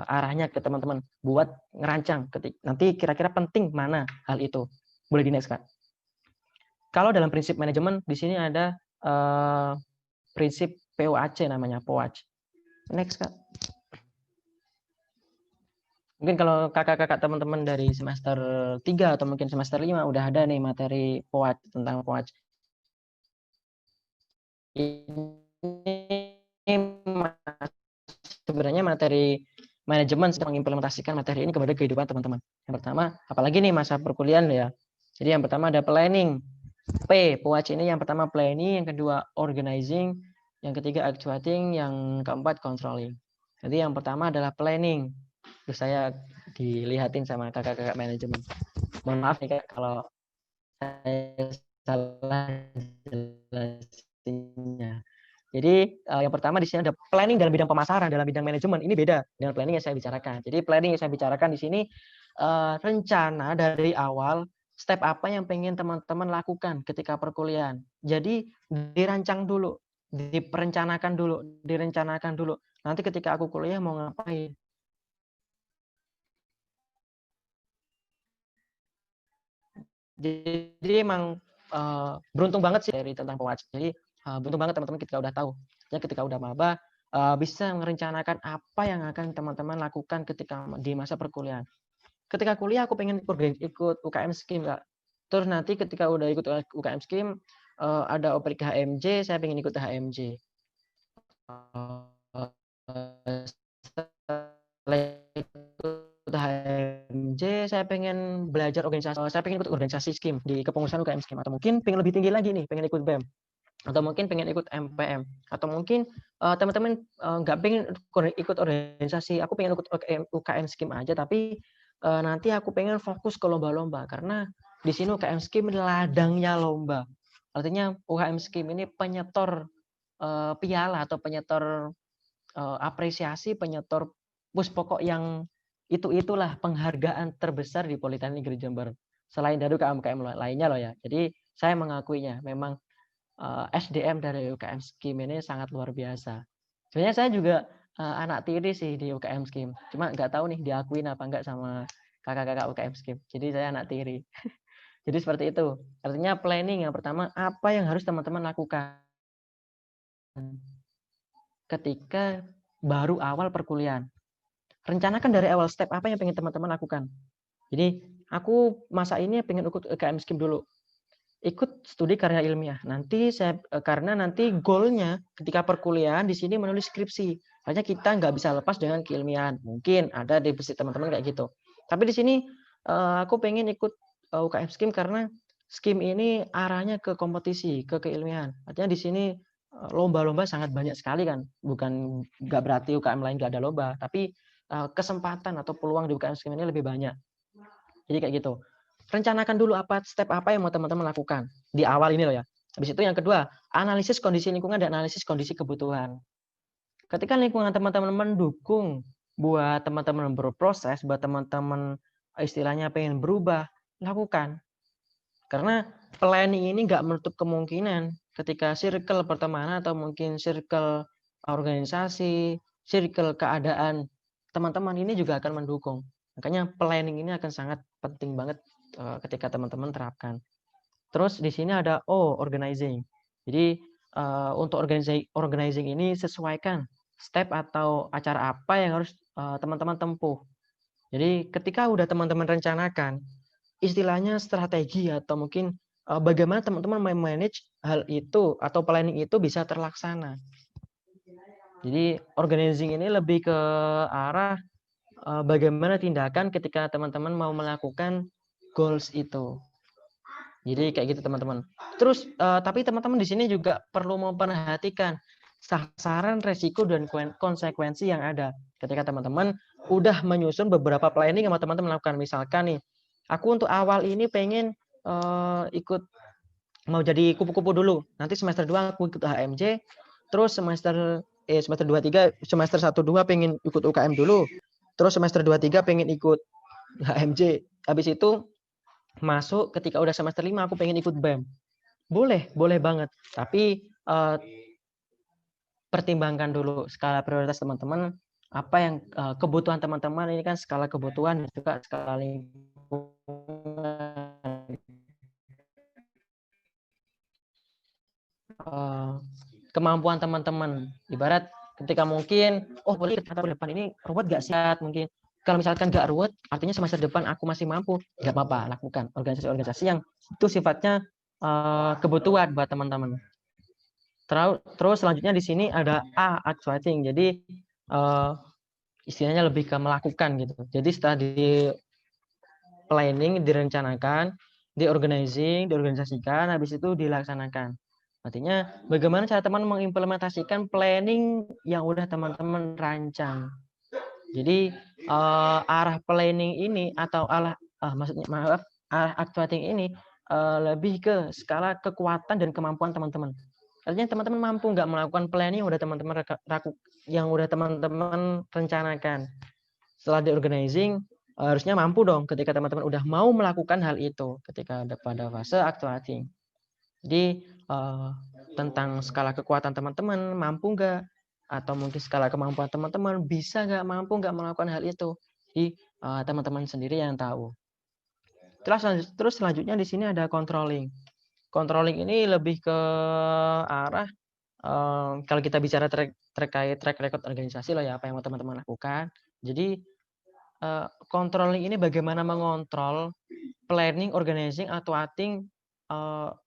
arahnya ke teman-teman buat ngerancang nanti kira-kira penting mana hal itu. Boleh di next, Kak. Kalau dalam prinsip manajemen di sini ada prinsip POAC namanya, POAC. Next, Kak. Mungkin kalau kakak-kakak teman-teman dari semester 3 atau mungkin semester 5 udah ada nih materi POAC, tentang POAC. Ini sebenarnya materi manajemen sedang mengimplementasikan materi ini kepada kehidupan teman-teman. Yang pertama, apalagi nih masa perkuliahan ya. Jadi yang pertama ada planning. POAC ini yang pertama planning, yang kedua organizing, yang ketiga actuating, yang keempat controlling. Jadi yang pertama adalah planning. Terus saya dilihatin sama kakak-kakak manajemen. Mohon maaf nih Kak kalau saya salah jelasinnya. Jadi yang pertama di sini ada planning dalam bidang pemasaran, dalam bidang manajemen. Ini beda dengan planning yang saya bicarakan. Jadi planning yang saya bicarakan di sini rencana dari awal, step apa yang pengen teman-teman lakukan ketika perkuliahan. Jadi dirancang dulu, direncanakan dulu. Nanti ketika aku kuliah mau ngapain. Jadi emang beruntung banget sih dari tentang POAC. Jadi Beruntung banget teman-teman ketika udah tahu. Ya ketika udah maba bisa merencanakan apa yang akan teman-teman lakukan ketika di masa perkuliahan. Ketika kuliah aku pengen ikut UKM Scheme, Kak. Terus nanti ketika udah ikut UKM Scheme ada OPK HMJ, saya pengen ikut HMJ. Setelah ikut HMJ, saya pengen belajar organisasi. Saya pengen ikut organisasi Scheme di kepengurusan UKM Scheme, atau mungkin pengen lebih tinggi lagi nih, pengen ikut BEM, atau mungkin pengen ikut MPM, atau mungkin teman-teman nggak pengen ikut organisasi, aku pengen ikut UKM Scheme aja, tapi nanti aku pengen fokus ke lomba-lomba, karena di sini UKM Scheme ladangnya lomba. Artinya UKM Scheme ini penyetor piala atau penyetor apresiasi, penyetor puspokok yang itulah penghargaan terbesar di Politeknik Negeri Jember. Selain dari UKM lainnya loh ya. Jadi saya mengakuinya, memang SDM dari UKM Scheme ini sangat luar biasa. Sebenarnya saya juga anak tiri sih di UKM Scheme. Cuma nggak tahu nih diakuin apa enggak sama kakak-kakak UKM Scheme. Jadi saya anak tiri. Jadi seperti itu. Artinya planning yang pertama, apa yang harus teman-teman lakukan ketika baru awal perkuliahan. Rencanakan dari awal step apa yang pengen teman-teman lakukan. Jadi aku masa ini pengen ikut UKM Scheme dulu. Ikut studi karya ilmiah. Nanti saya karena nanti goalnya ketika perkuliahan di sini menulis skripsi. Makanya kita nggak bisa lepas dengan keilmiahan. Mungkin ada di teman-teman kayak gitu. Tapi di sini aku pengen ikut UKM Scheme karena Scheme ini arahnya ke kompetisi, ke keilmiahan. Artinya di sini lomba-lomba sangat banyak sekali kan. Bukan nggak berarti UKM lain nggak ada lomba, tapi kesempatan atau peluang di UKM Scheme ini lebih banyak. Jadi kayak gitu. Rencanakan dulu step apa yang mau teman-teman lakukan di awal ini loh ya. Habis itu yang kedua, analisis kondisi lingkungan dan analisis kondisi kebutuhan. Ketika lingkungan teman-teman mendukung buat teman-teman berproses, buat teman-teman istilahnya pengen berubah, lakukan. Karena planning ini nggak menutup kemungkinan ketika circle pertemanan atau mungkin circle organisasi, circle keadaan teman-teman ini juga akan mendukung. Makanya planning ini akan sangat penting banget ketika teman-teman terapkan. Terus di sini ada organizing. Jadi untuk organizing ini sesuaikan step atau acara apa yang harus teman-teman tempuh. Jadi ketika udah teman-teman rencanakan, istilahnya strategi atau mungkin bagaimana teman-teman manage hal itu atau planning itu bisa terlaksana. Jadi organizing ini lebih ke arah bagaimana tindakan ketika teman-teman mau melakukan goals itu. Jadi kayak gitu teman-teman. Terus tapi teman-teman di sini juga perlu memperhatikan sasaran, resiko dan konsekuensi yang ada. Ketika teman-teman udah menyusun beberapa planning yang teman-teman lakukan, misalkan nih, aku untuk awal ini pengen ikut mau jadi kupu-kupu dulu. Nanti semester 2 aku ikut HMJ, terus semester 2-3 semester 1-2 pengen ikut UKM dulu. Terus semester 2-3 pengen ikut HMJ. Habis itu masuk ketika udah semester 5 aku pengen ikut BEM. Boleh banget. Tapi pertimbangkan dulu skala prioritas teman-teman, apa yang kebutuhan teman-teman ini kan skala kebutuhan juga skala kemampuan teman-teman. Ibarat ketika mungkin boleh depan ini ruwet gak siap mungkin. Kalau misalkan gak ruwet, artinya semester depan aku masih mampu, gak apa-apa, lakukan organisasi-organisasi yang itu sifatnya kebutuhan buat teman-teman. Terus selanjutnya di sini ada actuating. Jadi istilahnya lebih ke melakukan gitu. Jadi setelah di planning, direncanakan, diorganisasikan, habis itu dilaksanakan. Artinya bagaimana cara teman mengimplementasikan planning yang udah teman-teman rancang. Jadi arah planning ini atau arah actuating ini lebih ke skala kekuatan dan kemampuan teman-teman. Artinya teman-teman mampu nggak melakukan planning yang udah teman-teman rencanakan. Setelah di organizing harusnya mampu dong ketika teman-teman udah mau melakukan hal itu ketika ada pada fase actuating. Jadi tentang skala kekuatan teman-teman mampu nggak, atau mungkin skala kemampuan teman-teman bisa nggak, mampu nggak melakukan hal itu. Jadi teman-teman sendiri yang tahu. Terus selanjutnya di sini ada controlling. controlling ini lebih ke arah kalau kita bicara terkait track record organisasi lah ya, apa yang teman-teman lakukan. Jadi controlling ini bagaimana mengontrol planning, organizing, atau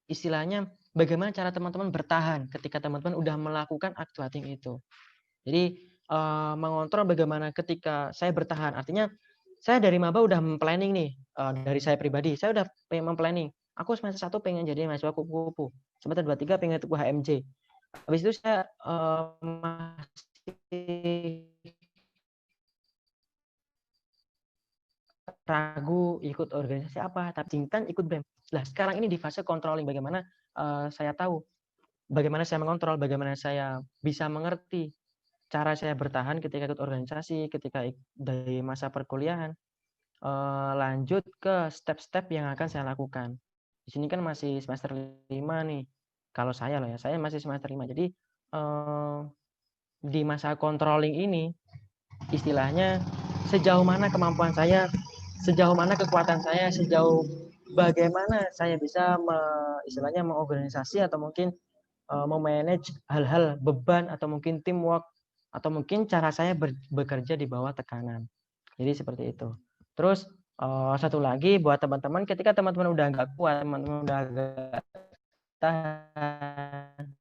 istilahnya bagaimana cara teman-teman bertahan ketika teman-teman udah melakukan actuating itu. Jadi mengontrol bagaimana ketika saya bertahan, artinya saya dari maba udah planning nih, dari saya pribadi, saya udah pengen planning. Aku semester 1 pengen jadi mahasiswa kupu-kupu, semester 2, 3 pengen ikut HMJ. Habis itu saya masih ragu ikut organisasi apa, tapi kan ikut BEM. Nah, sekarang ini di fase controlling, bagaimana saya tahu, bagaimana saya mengontrol, bagaimana saya bisa mengerti cara saya bertahan ketika ikut organisasi, ketika dari masa perkuliahan, lanjut ke step-step yang akan saya lakukan. Di sini kan masih semester 5 nih, kalau saya loh ya, saya masih semester 5. Jadi di masa controlling ini, istilahnya sejauh mana kemampuan saya, sejauh mana kekuatan saya, sejauh bagaimana saya bisa istilahnya mengorganisasi atau mungkin memanage hal-hal beban atau mungkin teamwork atau mungkin cara saya bekerja di bawah tekanan. Jadi seperti itu. Terus satu lagi buat teman-teman, ketika teman-teman udah nggak kuat, teman-teman udah agak tahan,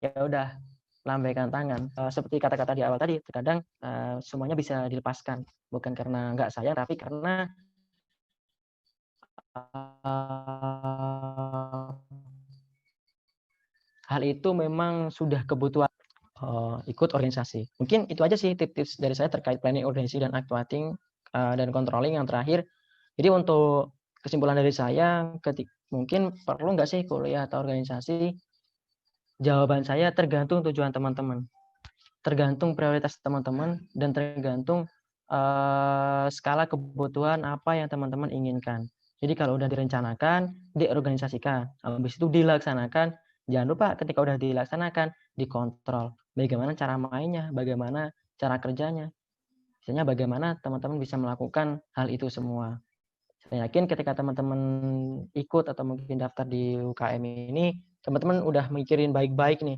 ya udah lambaikan tangan. Seperti kata-kata di awal tadi, terkadang semuanya bisa dilepaskan, bukan karena nggak sayang, tapi karena hal itu memang sudah kebutuhan ikut organisasi. Mungkin itu aja sih tips-tips dari saya terkait planning, organisasi, dan actuating dan controlling yang terakhir. Jadi untuk kesimpulan dari saya, mungkin perlu nggak sih kuliah atau organisasi? Jawaban saya tergantung tujuan teman-teman, tergantung prioritas teman-teman, dan tergantung skala kebutuhan apa yang teman-teman inginkan. Jadi kalau udah direncanakan, diorganisasikan, habis itu dilaksanakan, jangan lupa ketika udah dilaksanakan, dikontrol. Bagaimana cara mainnya, bagaimana cara kerjanya. Misalnya bagaimana teman-teman bisa melakukan hal itu semua. Saya yakin ketika teman-teman ikut atau mungkin daftar di UKM ini, teman-teman udah mikirin baik-baik nih,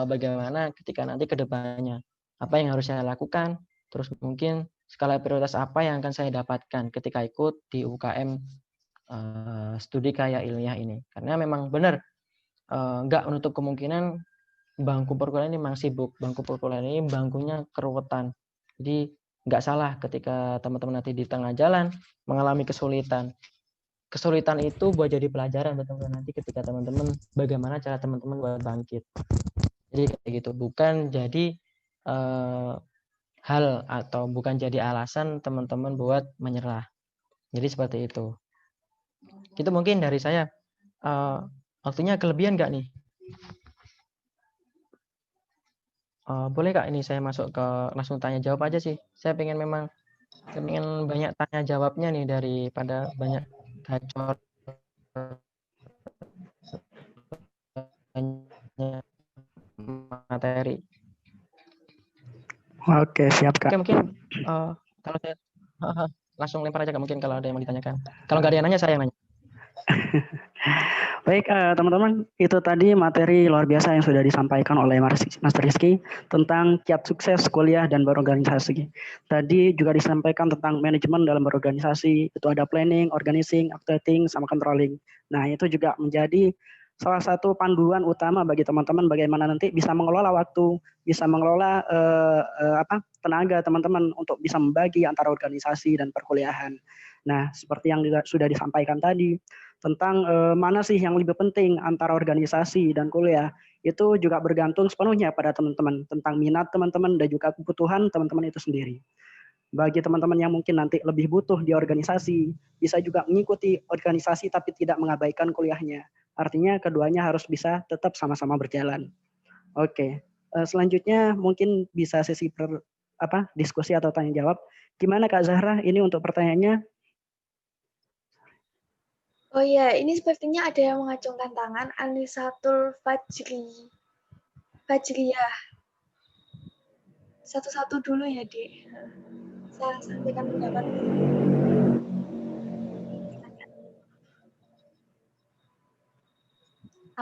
bagaimana ketika nanti ke depannya, apa yang harus saya lakukan, terus mungkin skala prioritas apa yang akan saya dapatkan ketika ikut di UKM studi kaya ilmiah ini. Karena memang benar, nggak menutup kemungkinan bangku perkuliahan ini memang sibuk, bangku perkuliahan ini bangkunya keruwetan. Jadi nggak salah ketika teman-teman nanti di tengah jalan mengalami kesulitan. Kesulitan itu buat jadi pelajaran buat teman-teman nanti ketika teman-teman bagaimana cara teman-teman buat bangkit. Jadi kayak gitu, bukan jadi hal atau bukan jadi alasan teman-teman buat menyerah. Jadi seperti itu. Itu mungkin dari saya. Waktunya kelebihan nggak nih? Boleh Kak, ini saya masuk ke langsung tanya jawab aja sih. Saya pengen banyak tanya jawabnya nih daripada banyak gacor materi. Oke, siap Kak. Oke, mungkin kalau saya langsung lempar aja Kak, mungkin kalau ada yang mau ditanyakan. Kalau nggak ada yang nanya, saya yang nanya. Baik, teman-teman, itu tadi materi luar biasa yang sudah disampaikan oleh Mas Rizky tentang kiat sukses kuliah dan berorganisasi. Tadi juga disampaikan tentang manajemen dalam berorganisasi, itu ada planning, organizing, actuating, sama controlling. Nah, itu juga menjadi salah satu panduan utama bagi teman-teman bagaimana nanti bisa mengelola waktu, bisa mengelola tenaga teman-teman untuk bisa membagi antara organisasi dan perkuliahan. Nah, seperti yang juga sudah disampaikan tadi, tentang mana sih yang lebih penting antara organisasi dan kuliah, itu juga bergantung sepenuhnya pada teman-teman, tentang minat teman-teman dan juga kebutuhan teman-teman itu sendiri. Bagi teman-teman yang mungkin nanti lebih butuh di organisasi, bisa juga mengikuti organisasi tapi tidak mengabaikan kuliahnya. Artinya keduanya harus bisa tetap sama-sama berjalan. Oke, selanjutnya mungkin bisa sesi diskusi atau tanya jawab. Gimana Kak Zahra, ini untuk pertanyaannya? Oh iya, ini sepertinya ada yang mengacungkan tangan, Anisatul Fajriyah. Satu-satu dulu ya, Dek. Saya sampaikan pendapat.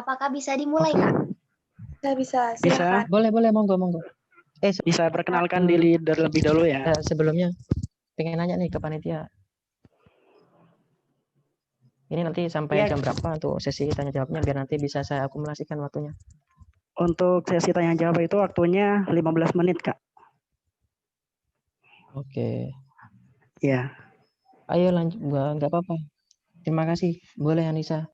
Apakah bisa dimulai, Oke. Kak? Bisa. Bisa. Silakan. Boleh, monggo. Bisa perkenalkan diri terlebih dahulu ya. Sebelumnya pengen nanya nih ke panitia. Ini nanti sampai Ya, jam berapa untuk sesi tanya jawabnya biar nanti bisa saya akumulasikan waktunya. untuk sesi tanya jawab itu waktunya 15 menit, Kak. Oke. Ya. Ayo lanjut, nggak apa-apa. Terima kasih. Boleh Anissa.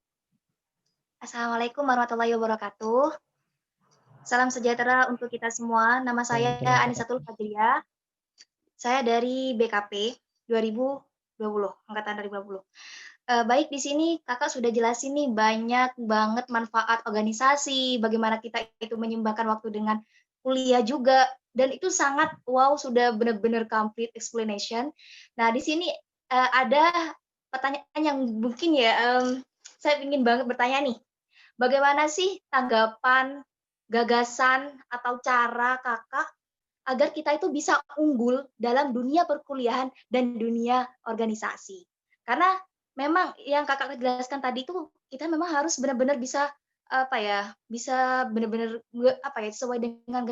Assalamualaikum warahmatullahi wabarakatuh. Salam sejahtera untuk kita semua. Nama saya Anisatul Fajriah. Saya dari BKP 2020, angkatan 2020. Baik, di sini Kakak sudah jelasin nih banyak banget manfaat organisasi, bagaimana kita itu menyeimbangkan waktu dengan kuliah juga, dan itu sangat wow, sudah benar-benar complete explanation. Nah, di sini ada pertanyaan yang mungkin ya, saya ingin banget bertanya nih, bagaimana sih tanggapan, gagasan, atau cara Kakak agar kita itu bisa unggul dalam dunia perkuliahan dan dunia organisasi? Karena memang yang Kakak jelaskan tadi itu kita memang harus benar-benar bisa bisa benar-benar sesuai dengan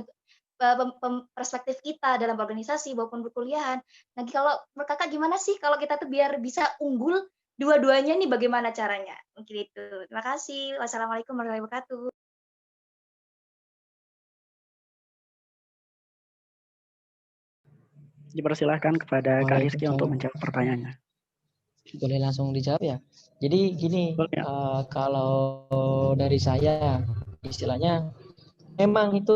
perspektif kita dalam organisasi maupun perkuliahan. Nah, kalau menurut Kakak gimana sih kalau kita tuh biar bisa unggul dua-duanya nih, bagaimana caranya? Mungkin itu. Terima kasih. Wassalamualaikum warahmatullahi wabarakatuh. Dipersilahkan kepada Kak Rizky untuk Waalaikumsalam. menjawab pertanyaannya. Boleh langsung dijawab ya. Jadi gini, Boleh ya? kalau dari saya istilahnya memang itu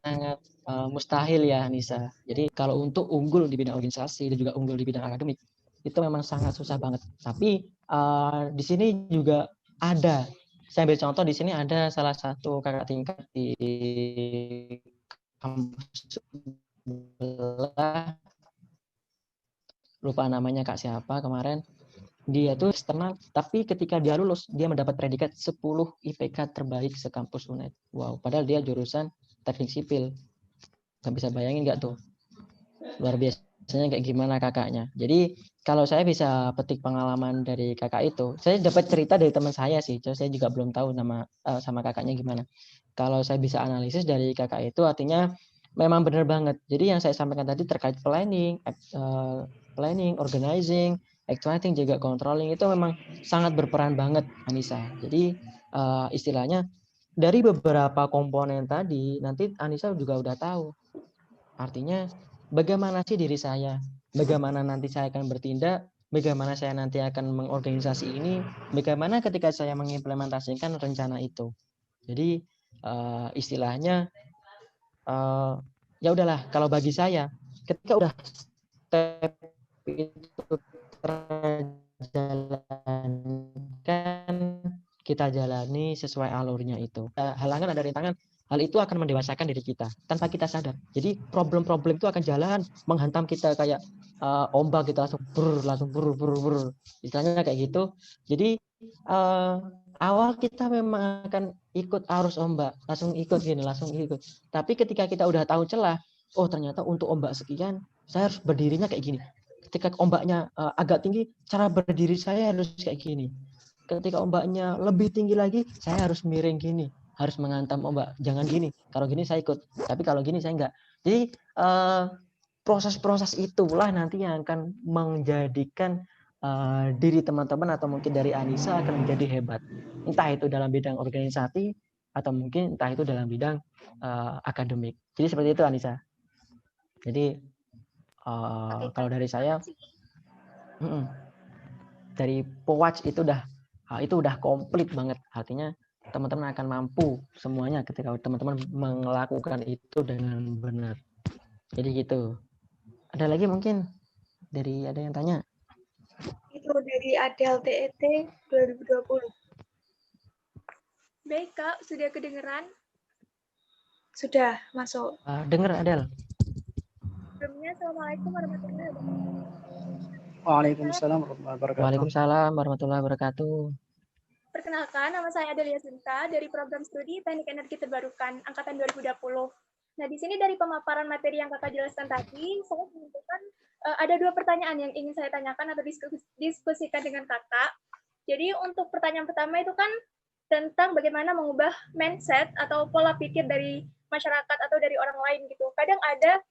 sangat mustahil ya Nisa. Jadi kalau untuk unggul di bidang organisasi dan juga unggul di bidang akademik itu memang sangat susah banget. Tapi di sini juga ada. Saya ambil contoh di sini ada salah satu kakak tingkat di kampus sebelah, lupa namanya Kak siapa kemarin. Dia tuh eksternal, tapi ketika dia lulus dia mendapat predikat 10 IPK terbaik sekampus UNED. Wow, padahal dia jurusan teknik sipil. Nggak bisa bayangin nggak tuh luar biasanya kayak gimana kakaknya. Jadi kalau saya bisa petik pengalaman dari kakak itu, saya dapat cerita dari teman saya sih, saya juga belum tahu nama sama kakaknya gimana. Kalau saya bisa analisis dari kakak itu artinya memang benar banget. Jadi yang saya sampaikan tadi terkait planning, organizing, actuating, juga controlling itu memang sangat berperan banget Anissa. Jadi istilahnya dari beberapa komponen tadi nanti Anissa juga udah tahu. Artinya bagaimana sih diri saya, bagaimana nanti saya akan bertindak, bagaimana saya nanti akan mengorganisasi ini, bagaimana ketika saya mengimplementasikan rencana itu. Jadi istilahnya ya udahlah, kalau bagi saya ketika udah step itu terjalankan, kita jalani sesuai alurnya itu. Halangan ada rintangan, hal itu akan mendewasakan diri kita tanpa kita sadar. Jadi problem-problem itu akan jalan menghantam kita kayak ombak, kita langsung bur. Istilahnya kayak gitu. Jadi awal kita memang akan ikut arus ombak, langsung ikut. Tapi ketika kita udah tahu celah, oh ternyata untuk ombak sekian saya harus berdirinya kayak gini. Ketika ombaknya agak tinggi, cara berdiri saya harus kayak gini. Ketika ombaknya lebih tinggi lagi, saya harus miring gini, harus menghantam ombak. Jangan gini. Kalau gini saya ikut, tapi kalau gini saya enggak. Jadi proses-proses itulah nanti yang akan menjadikan diri teman-teman atau mungkin dari Anissa akan menjadi hebat. Entah itu dalam bidang organisasi atau mungkin entah itu dalam bidang akademik. Jadi seperti itu Anissa. Jadi kalau dari saya dari POWAC itu udah komplit banget. Artinya teman-teman akan mampu semuanya ketika teman-teman melakukan itu dengan benar. Jadi gitu. Ada lagi mungkin ada yang tanya? Itu dari Adel TET 2020. Baik Kak, sudah kedengeran? Sudah masuk. Dengar Adel. Sebelumnya, Assalamualaikum warahmatullahi wabarakatuh. Waalaikumsalam warahmatullahi wabarakatuh. Waalaikumsalam warahmatullahi wabarakatuh. Perkenalkan, nama saya Adelia Sinta dari program studi Teknik Energi Terbarukan angkatan 2020. Nah, di sini dari pemaparan materi yang Kakak jelaskan tadi, saya menentukan ada 2 pertanyaan yang ingin saya tanyakan atau diskusikan dengan kakak. Jadi untuk pertanyaan pertama itu kan tentang bagaimana mengubah mindset atau pola pikir dari masyarakat atau dari orang lain gitu. Kadang ada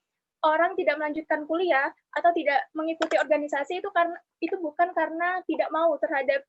orang tidak melanjutkan kuliah atau tidak mengikuti organisasi itu bukan karena tidak mau terhadap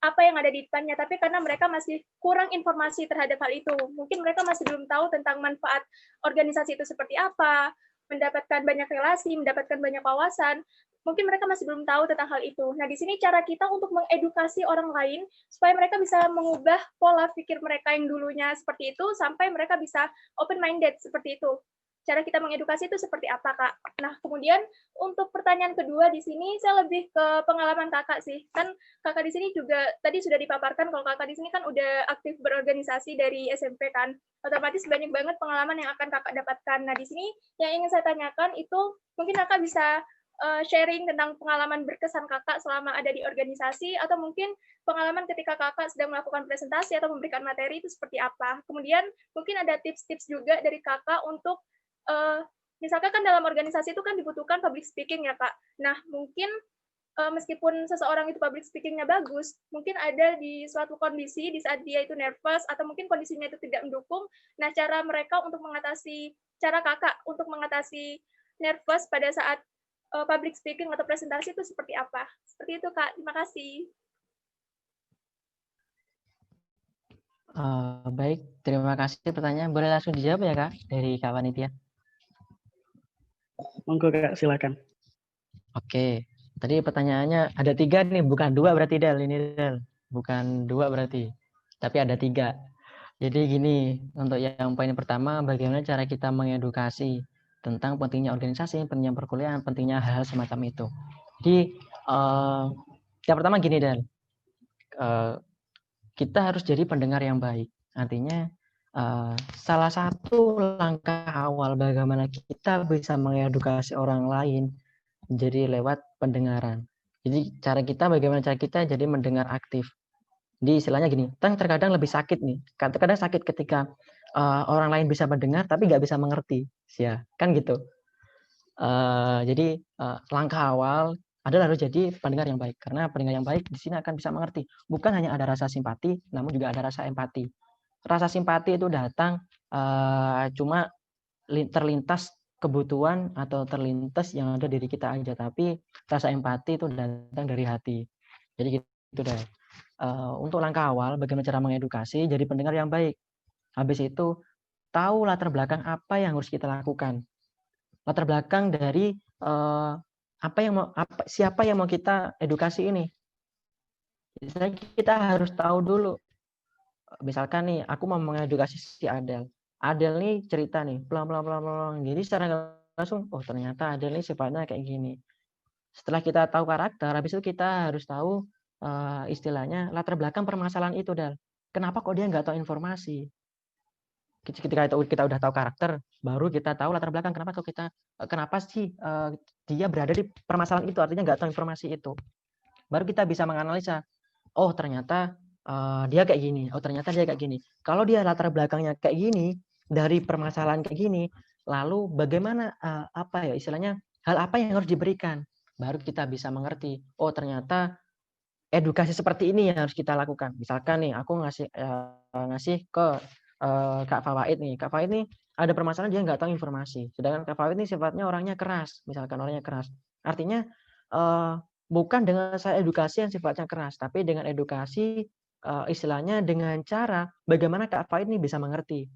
apa yang ada di depannya, tapi karena mereka masih kurang informasi terhadap hal itu. Mungkin mereka masih belum tahu tentang manfaat organisasi itu seperti apa, mendapatkan banyak relasi, mendapatkan banyak wawasan. Mungkin mereka masih belum tahu tentang hal itu. Nah, di sini cara kita untuk mengedukasi orang lain supaya mereka bisa mengubah pola pikir mereka yang dulunya seperti itu sampai mereka bisa open-minded seperti itu. Cara kita mengedukasi itu seperti apa, Kak? Nah, kemudian untuk pertanyaan kedua di sini saya lebih ke pengalaman Kakak sih. Kan Kakak di sini juga tadi sudah dipaparkan kalau Kakak di sini kan udah aktif berorganisasi dari SMP kan. Otomatis banyak banget pengalaman yang akan Kakak dapatkan. Nah, di sini yang ingin saya tanyakan itu mungkin Kakak bisa sharing tentang pengalaman berkesan Kakak selama ada di organisasi atau mungkin pengalaman ketika Kakak sedang melakukan presentasi atau memberikan materi itu seperti apa. Kemudian mungkin ada tips-tips juga dari Kakak untuk misalkan kan dalam organisasi itu kan dibutuhkan public speaking ya Kak. Nah mungkin meskipun seseorang itu public speaking-nya bagus, mungkin ada di suatu kondisi di saat dia itu nervous atau mungkin kondisinya itu tidak mendukung. Nah cara Kakak untuk mengatasi nervous pada saat public speaking atau presentasi itu seperti apa? Seperti itu Kak. Terima kasih. Baik, terima kasih pertanyaan. Boleh langsung dijawab ya Kak dari Kak Wanitia? Monggo Kak, silakan. Oke, tadi pertanyaannya ada 3 nih, bukan 2 berarti Del, ini Del. Bukan 2 berarti, tapi ada 3. Jadi gini, untuk yang poin pertama, bagaimana cara kita mengedukasi tentang pentingnya organisasi, pentingnya perkuliahan, pentingnya hal semacam itu. Jadi, yang pertama gini Del, kita harus jadi pendengar yang baik. Artinya, salah satu langkah awal bagaimana kita bisa mengedukasi orang lain jadi lewat pendengaran. Jadi bagaimana cara kita jadi mendengar aktif. Jadi istilahnya gini, terkadang lebih sakit nih. Kadang sakit ketika orang lain bisa mendengar tapi nggak bisa mengerti, ya kan gitu. Jadi langkah awal adalah harus jadi pendengar yang baik. Karena pendengar yang baik di sini akan bisa mengerti. Bukan hanya ada rasa simpati, namun juga ada rasa empati. Rasa simpati itu datang cuma terlintas kebutuhan atau terlintas yang ada diri kita aja, tapi rasa empati itu datang dari hati. Jadi gitu deh. Untuk langkah awal bagaimana cara mengedukasi, jadi pendengar yang baik. Habis itu tahu latar belakang apa yang harus kita lakukan. Latar belakang dari siapa yang mau kita edukasi ini. Misalnya kita harus tahu dulu. Misalkan nih, aku mau mengedukasi si Adel. Adel nih cerita nih, pelan-pelan. Jadi secara langsung, oh ternyata Adel nih sifatnya kayak gini. Setelah kita tahu karakter, habis itu kita harus tahu istilahnya latar belakang permasalahan itu, Del. Kenapa kok dia nggak tahu informasi? Ketika kita udah tahu karakter, baru kita tahu latar belakang kenapa sih dia berada di permasalahan itu, artinya nggak tahu informasi itu. Baru kita bisa menganalisa, oh ternyata dia kayak gini, oh ternyata dia kayak gini. Kalau dia latar belakangnya kayak gini, dari permasalahan kayak gini, lalu bagaimana istilahnya hal apa yang harus diberikan, baru kita bisa mengerti, oh ternyata edukasi seperti ini yang harus kita lakukan. Misalkan nih, aku ngasih ke Kak Fawaid nih. Kak Fawaid nih ada permasalahan, dia nggak tahu informasi. Sedangkan Kak Fawaid nih sifatnya orangnya keras, misalkan orangnya keras. Artinya bukan dengan saya edukasi yang sifatnya keras, tapi dengan edukasi istilahnya dengan cara bagaimana Kak Fawaid nih bisa mengerti.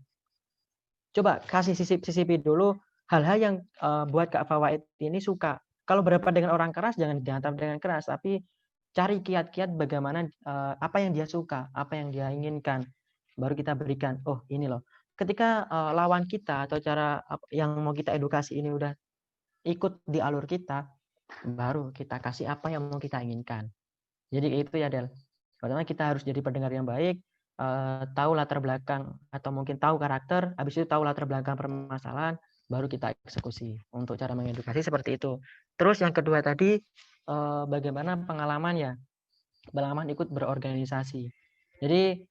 Coba kasih sisipi dulu hal-hal yang buat Kak Fawaid ini suka. Kalau berhadapan dengan orang keras jangan dihantam dengan keras, tapi cari kiat-kiat bagaimana apa yang dia suka, apa yang dia inginkan, baru kita berikan. Oh ini loh, ketika lawan kita atau cara yang mau kita edukasi ini udah ikut di alur kita, baru kita kasih apa yang mau kita inginkan. Jadi itu ya Del. Pertama kita harus jadi pendengar yang baik, tahu latar belakang atau mungkin tahu karakter, habis itu tahu latar belakang permasalahan, baru kita eksekusi. Untuk cara mengedukasi seperti itu. Terus yang kedua tadi bagaimana pengalaman ikut berorganisasi. Jadi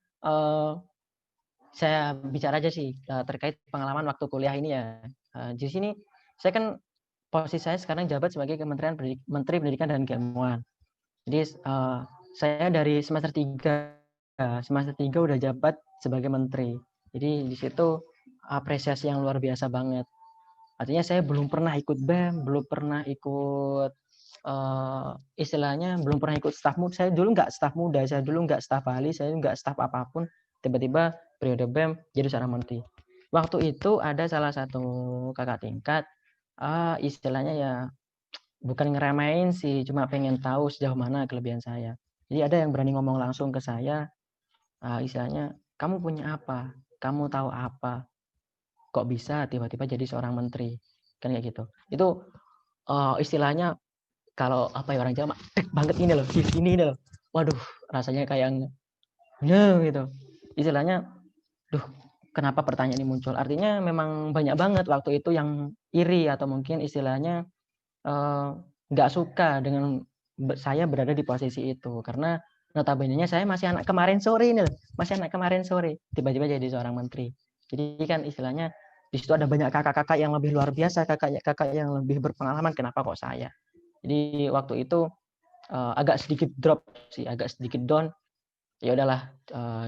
saya bicara aja sih terkait pengalaman waktu kuliah ini ya. Di sini saya kan posisi saya sekarang jabat sebagai Menteri Pendidikan dan Keilmuan. Jadi saya dari semester 3 udah jabat sebagai menteri. Jadi di situ apresiasi yang luar biasa banget. Artinya saya belum pernah ikut BEM, belum pernah ikut istilahnya belum pernah ikut staf muda. Saya dulu nggak staf muda, saya dulu nggak staf ahli, saya nggak staf apapun. Tiba-tiba periode BEM jadi seorang menteri. Waktu itu ada salah satu kakak tingkat, istilahnya ya bukan ngeremehin sih, cuma pengen tahu sejauh mana kelebihan saya. Jadi ada yang berani ngomong langsung ke saya, istilahnya, kamu punya apa? Kamu tahu apa? Kok bisa tiba-tiba jadi seorang menteri? Kan kayak gitu. Itu istilahnya kalau apa ya orang Jawa, dek banget ini loh, di sini loh. Waduh, rasanya kayak gitu. Istilahnya, duh, kenapa pertanyaan ini muncul? Artinya memang banyak banget waktu itu yang iri atau mungkin istilahnya nggak suka dengan saya berada di posisi itu karena notabene-nya saya masih anak kemarin sore ini loh, masih anak kemarin sore tiba-tiba jadi seorang menteri. Jadi kan istilahnya di situ ada banyak kakak-kakak yang lebih luar biasa, kakak yang lebih berpengalaman. Kenapa kok saya? Jadi waktu itu agak sedikit drop sih, agak sedikit down. Ya udahlah,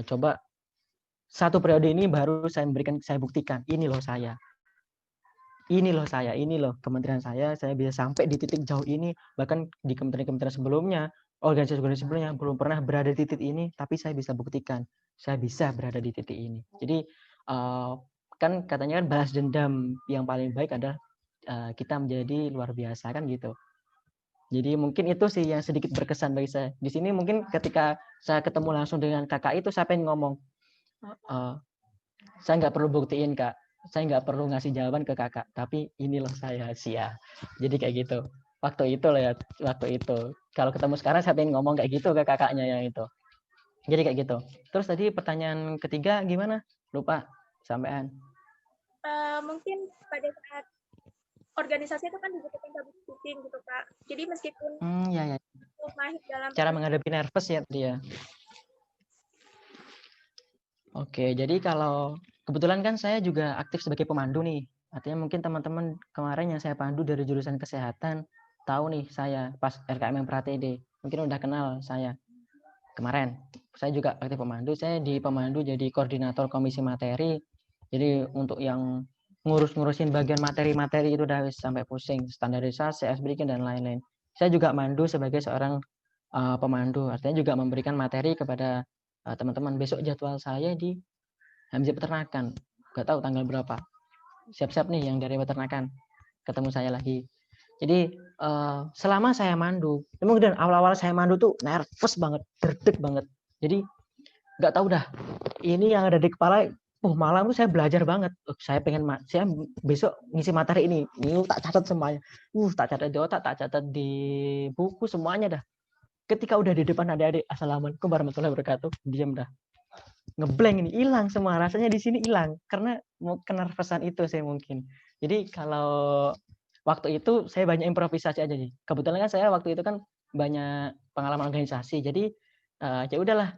coba satu periode ini baru saya buktikan ini loh saya. Ini loh kementerian saya bisa sampai di titik jauh ini, bahkan di kementerian-kementerian sebelumnya, organisasi sebelumnya belum pernah berada di titik ini, tapi saya bisa buktikan, saya bisa berada di titik ini. Jadi kan katanya kan balas dendam yang paling baik adalah kita menjadi luar biasa kan gitu. Jadi mungkin itu sih yang sedikit berkesan bagi saya. Di sini mungkin ketika saya ketemu langsung dengan kakak itu, saya pengen ngomong, saya nggak perlu buktiin kak, saya nggak perlu ngasih jawaban ke kakak, tapi ini loh saya sia. Jadi kayak gitu. Waktu itu lah ya, waktu itu. Kalau ketemu sekarang saya pengen ngomong kayak gitu ke kakaknya yang itu. Jadi kayak gitu. Terus tadi pertanyaan ketiga gimana? Lupa sampean. Mungkin pada saat organisasi itu kan dibutuhkan public speaking gitu kak. Jadi meskipun ya. mahir dalam cara menghadapi nervous ya dia. Oke, jadi kalau kebetulan kan saya juga aktif sebagai pemandu nih. Artinya mungkin teman-teman kemarin yang saya pandu dari jurusan kesehatan tahu nih saya pas RKM Pratede. Mungkin udah kenal saya. Kemarin saya juga aktif pemandu. Saya di pemandu jadi koordinator komisi materi. Jadi untuk yang ngurusin bagian materi-materi itu udah sampai pusing, standarisasi, bikin dan lain-lain. Saya juga mandu sebagai seorang pemandu. Artinya juga memberikan materi kepada teman-teman. Besok jadwal saya di HMJ Peternakan, nggak tahu tanggal berapa. Siap-siap nih yang dari peternakan, ketemu saya lagi. Jadi selama saya mandu, kemudian awal-awal saya mandu tuh nervous banget, deg-deg banget. Jadi nggak tahu dah, ini yang ada di kepala. Malam tuh saya belajar banget. Saya pengen, saya besok ngisi materi ini tak catat semuanya. Tak catat di otak, tak catat di buku semuanya dah. Ketika udah di depan adik-adik, assalamualaikum warahmatullahi wabarakatuh, diam dah. Ngeblank ini, hilang semua, rasanya di sini hilang karena mau kenervesan itu saya mungkin. Jadi kalau waktu itu saya banyak improvisasi aja nih. Kebetulan kan saya waktu itu kan banyak pengalaman organisasi. Jadi ya udahlah,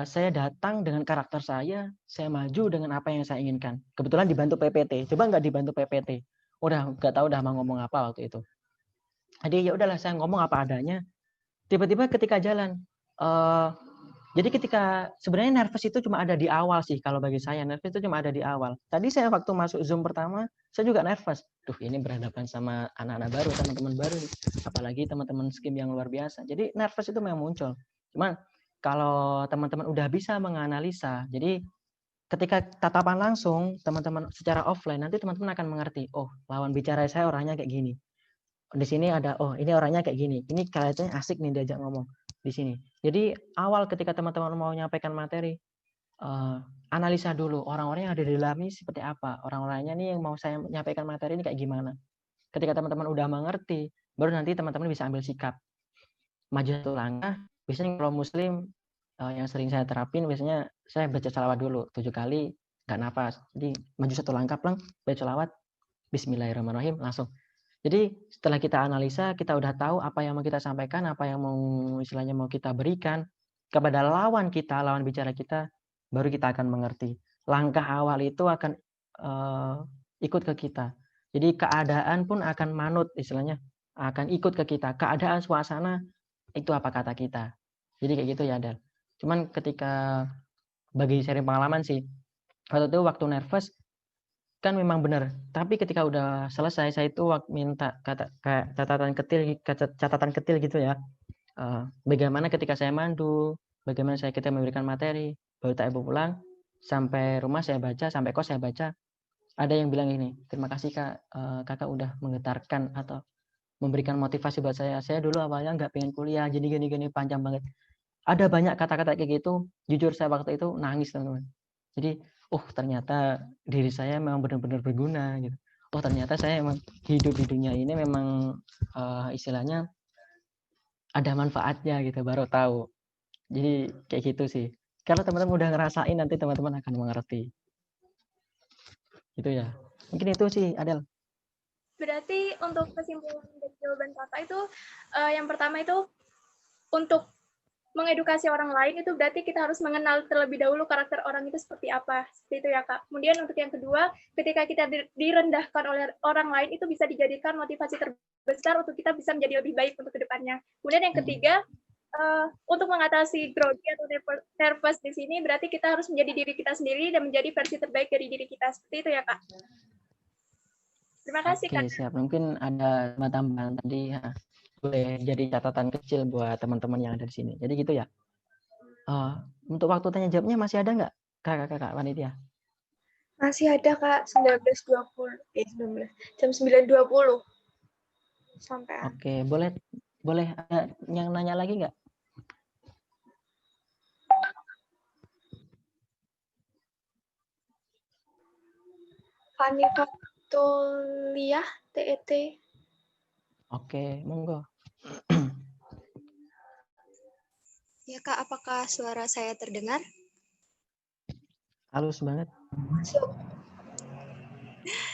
saya datang dengan karakter saya maju dengan apa yang saya inginkan. Kebetulan dibantu PPT. Coba nggak dibantu PPT, udah nggak tahu udah mau ngomong apa waktu itu. Jadi ya udahlah, saya ngomong apa adanya. Tiba-tiba ketika jalan, jadi ketika sebenarnya nervous itu cuma ada di awal sih. Kalau bagi saya nervous itu cuma ada di awal. Tadi saya waktu masuk Zoom pertama, saya juga nervous. Duh, ini berhadapan sama anak-anak baru, teman-teman baru, apalagi teman-teman skim yang luar biasa. Jadi nervous itu memang muncul. Cuman kalau teman-teman udah bisa menganalisa, jadi ketika tatapan langsung teman-teman secara offline, nanti teman-teman akan mengerti, oh lawan bicara saya orangnya kayak gini. Di sini ada, oh ini orangnya kayak gini. Ini kelihatannya asik nih diajak ngomong di sini. Jadi awal ketika teman-teman mau menyampaikan materi, analisa dulu orang-orang yang ada di dalam ini seperti apa. Orang-orangnya nih yang mau saya menyampaikan materi ini kayak gimana. Ketika teman-teman udah mengerti, baru nanti teman-teman bisa ambil sikap. Maju satu langkah. Biasanya kalau muslim yang sering saya terapin, biasanya saya baca shalawat dulu 7 kali, nggak nafas. Jadi maju satu langkah, pleng, baca shalawat, bismillahirrahmanirrahim, langsung. Jadi setelah kita analisa, kita udah tahu apa yang mau kita sampaikan, apa yang mau istilahnya mau kita berikan kepada lawan kita, lawan bicara kita, baru kita akan mengerti. Langkah awal itu akan ikut ke kita. Jadi keadaan pun akan manut, istilahnya akan ikut ke kita. Keadaan, suasana, itu apa kata kita. Jadi kayak gitu ya, Del. Cuman ketika bagi sharing pengalaman sih, waktu itu waktu nervous kan memang benar. Tapi ketika udah selesai, saya itu minta kayak catatan kecil gitu ya. Bagaimana ketika saya mandu, bagaimana kita memberikan materi, baru tak ibu pulang, sampai rumah saya baca, sampai kos saya baca. Ada yang bilang ini, terima kasih Kak, Kakak udah menggetarkan atau memberikan motivasi buat saya. Saya dulu awalnya nggak pengen kuliah, jadi gini panjang banget. Ada banyak kata-kata kayak gitu. Jujur saya waktu itu nangis, teman-teman. Jadi, ternyata diri saya memang benar-benar berguna gitu. Ternyata saya emang hidup di dunia ini memang istilahnya ada manfaatnya gitu, baru tahu. Jadi kayak gitu sih. Kalau teman-teman udah ngerasain, nanti teman-teman akan mengerti. Gitu ya. Mungkin itu sih, Adel. Berarti untuk kesimpulan dari jawaban kakak itu, yang pertama itu untuk mengedukasi orang lain itu berarti kita harus mengenal terlebih dahulu karakter orang itu seperti apa. Seperti itu ya Kak. Kemudian untuk yang kedua, ketika kita direndahkan oleh orang lain itu bisa dijadikan motivasi terbesar untuk kita bisa menjadi lebih baik untuk kedepannya. Kemudian yang ketiga, untuk mengatasi grogi atau nervous di sini berarti kita harus menjadi diri kita sendiri dan menjadi versi terbaik dari diri kita. Seperti itu ya Kak. Terima kasih Kak. Oke, siap. Mungkin ada tambahan tadi ya. Boleh jadi catatan kecil buat teman-teman yang ada di sini. Jadi gitu ya. Untuk waktu tanya jawabnya masih ada nggak, kakak panitia? Masih ada Kak, 19.20. Jam 9.20. Sampai. Oke, boleh ada yang nanya lagi nggak? Fani Fatuliah, TET. Oke, monggo. Ya Kak, apakah suara saya terdengar? Halus banget. Masuk.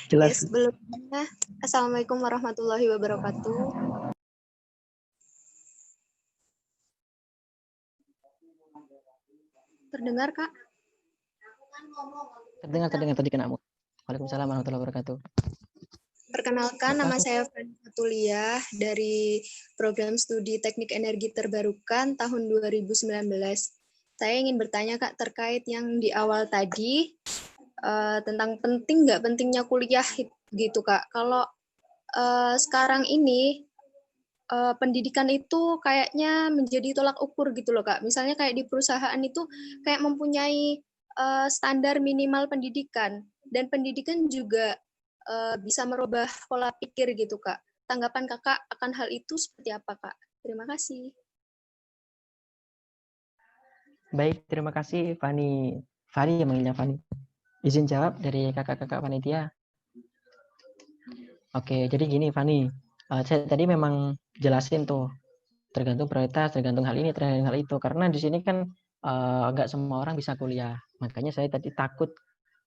Jelas. Ya, sebelumnya, Assalamualaikum warahmatullahi wabarakatuh. Terdengar Kak? Terdengar tadi kenamu. Waalaikumsalam warahmatullahi wabarakatuh. Perkenalkan, nama saya Fani Fatuliah dari Program Studi Teknik Energi Terbarukan tahun 2019. Saya ingin bertanya Kak terkait yang di awal tadi tentang penting nggak pentingnya kuliah gitu Kak. Kalau sekarang ini pendidikan itu kayaknya menjadi tolak ukur gitu loh Kak. Misalnya kayak di perusahaan itu kayak mempunyai standar minimal pendidikan, dan pendidikan juga bisa merubah pola pikir gitu Kak. Tanggapan Kakak akan hal itu seperti apa Kak? Terima kasih. Baik, terima kasih Fani. Fani yang manggilnya Fani. Izin jawab dari kakak-kakak panitia. Oke, jadi gini Fani. Saya tadi memang jelasin tuh, tergantung prioritas, tergantung hal ini, tergantung hal itu. Karena di sini kan nggak semua orang bisa kuliah. Makanya saya tadi takut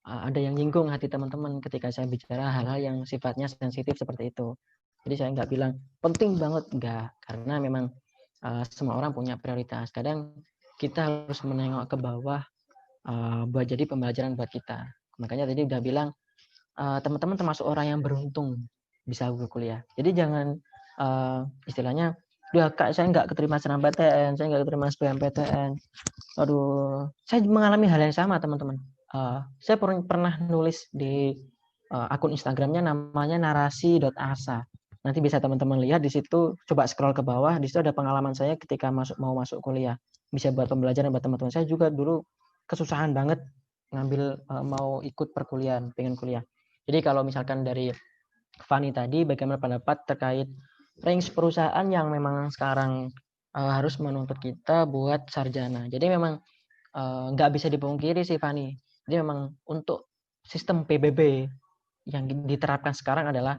ada yang nyinggung hati teman-teman ketika saya bicara hal-hal yang sifatnya sensitif seperti itu. Jadi saya nggak bilang penting banget, enggak. Karena memang semua orang punya prioritas. Kadang kita harus menengok ke bawah buat jadi pembelajaran buat kita. Makanya tadi udah bilang teman-teman termasuk orang yang beruntung bisa kuliah. Jadi jangan istilahnya, Kak saya nggak keterima SNMPTN, saya nggak keterima SBMPTN. Aduh, saya mengalami hal yang sama teman-teman. Saya pernah nulis di akun Instagramnya namanya narasi.asa. Nanti bisa teman-teman lihat di situ, coba scroll ke bawah, di situ ada pengalaman saya ketika mau masuk kuliah. Bisa buat pembelajaran buat teman-teman. Saya juga dulu kesusahan banget ngambil mau ikut perkuliahan, pengen kuliah. Jadi kalau misalkan dari Fani tadi, bagaimana pendapat terkait range perusahaan yang memang sekarang harus menuntut kita buat sarjana. Jadi memang nggak bisa dipungkiri sih Fani. Jadi memang untuk sistem PBB yang diterapkan sekarang adalah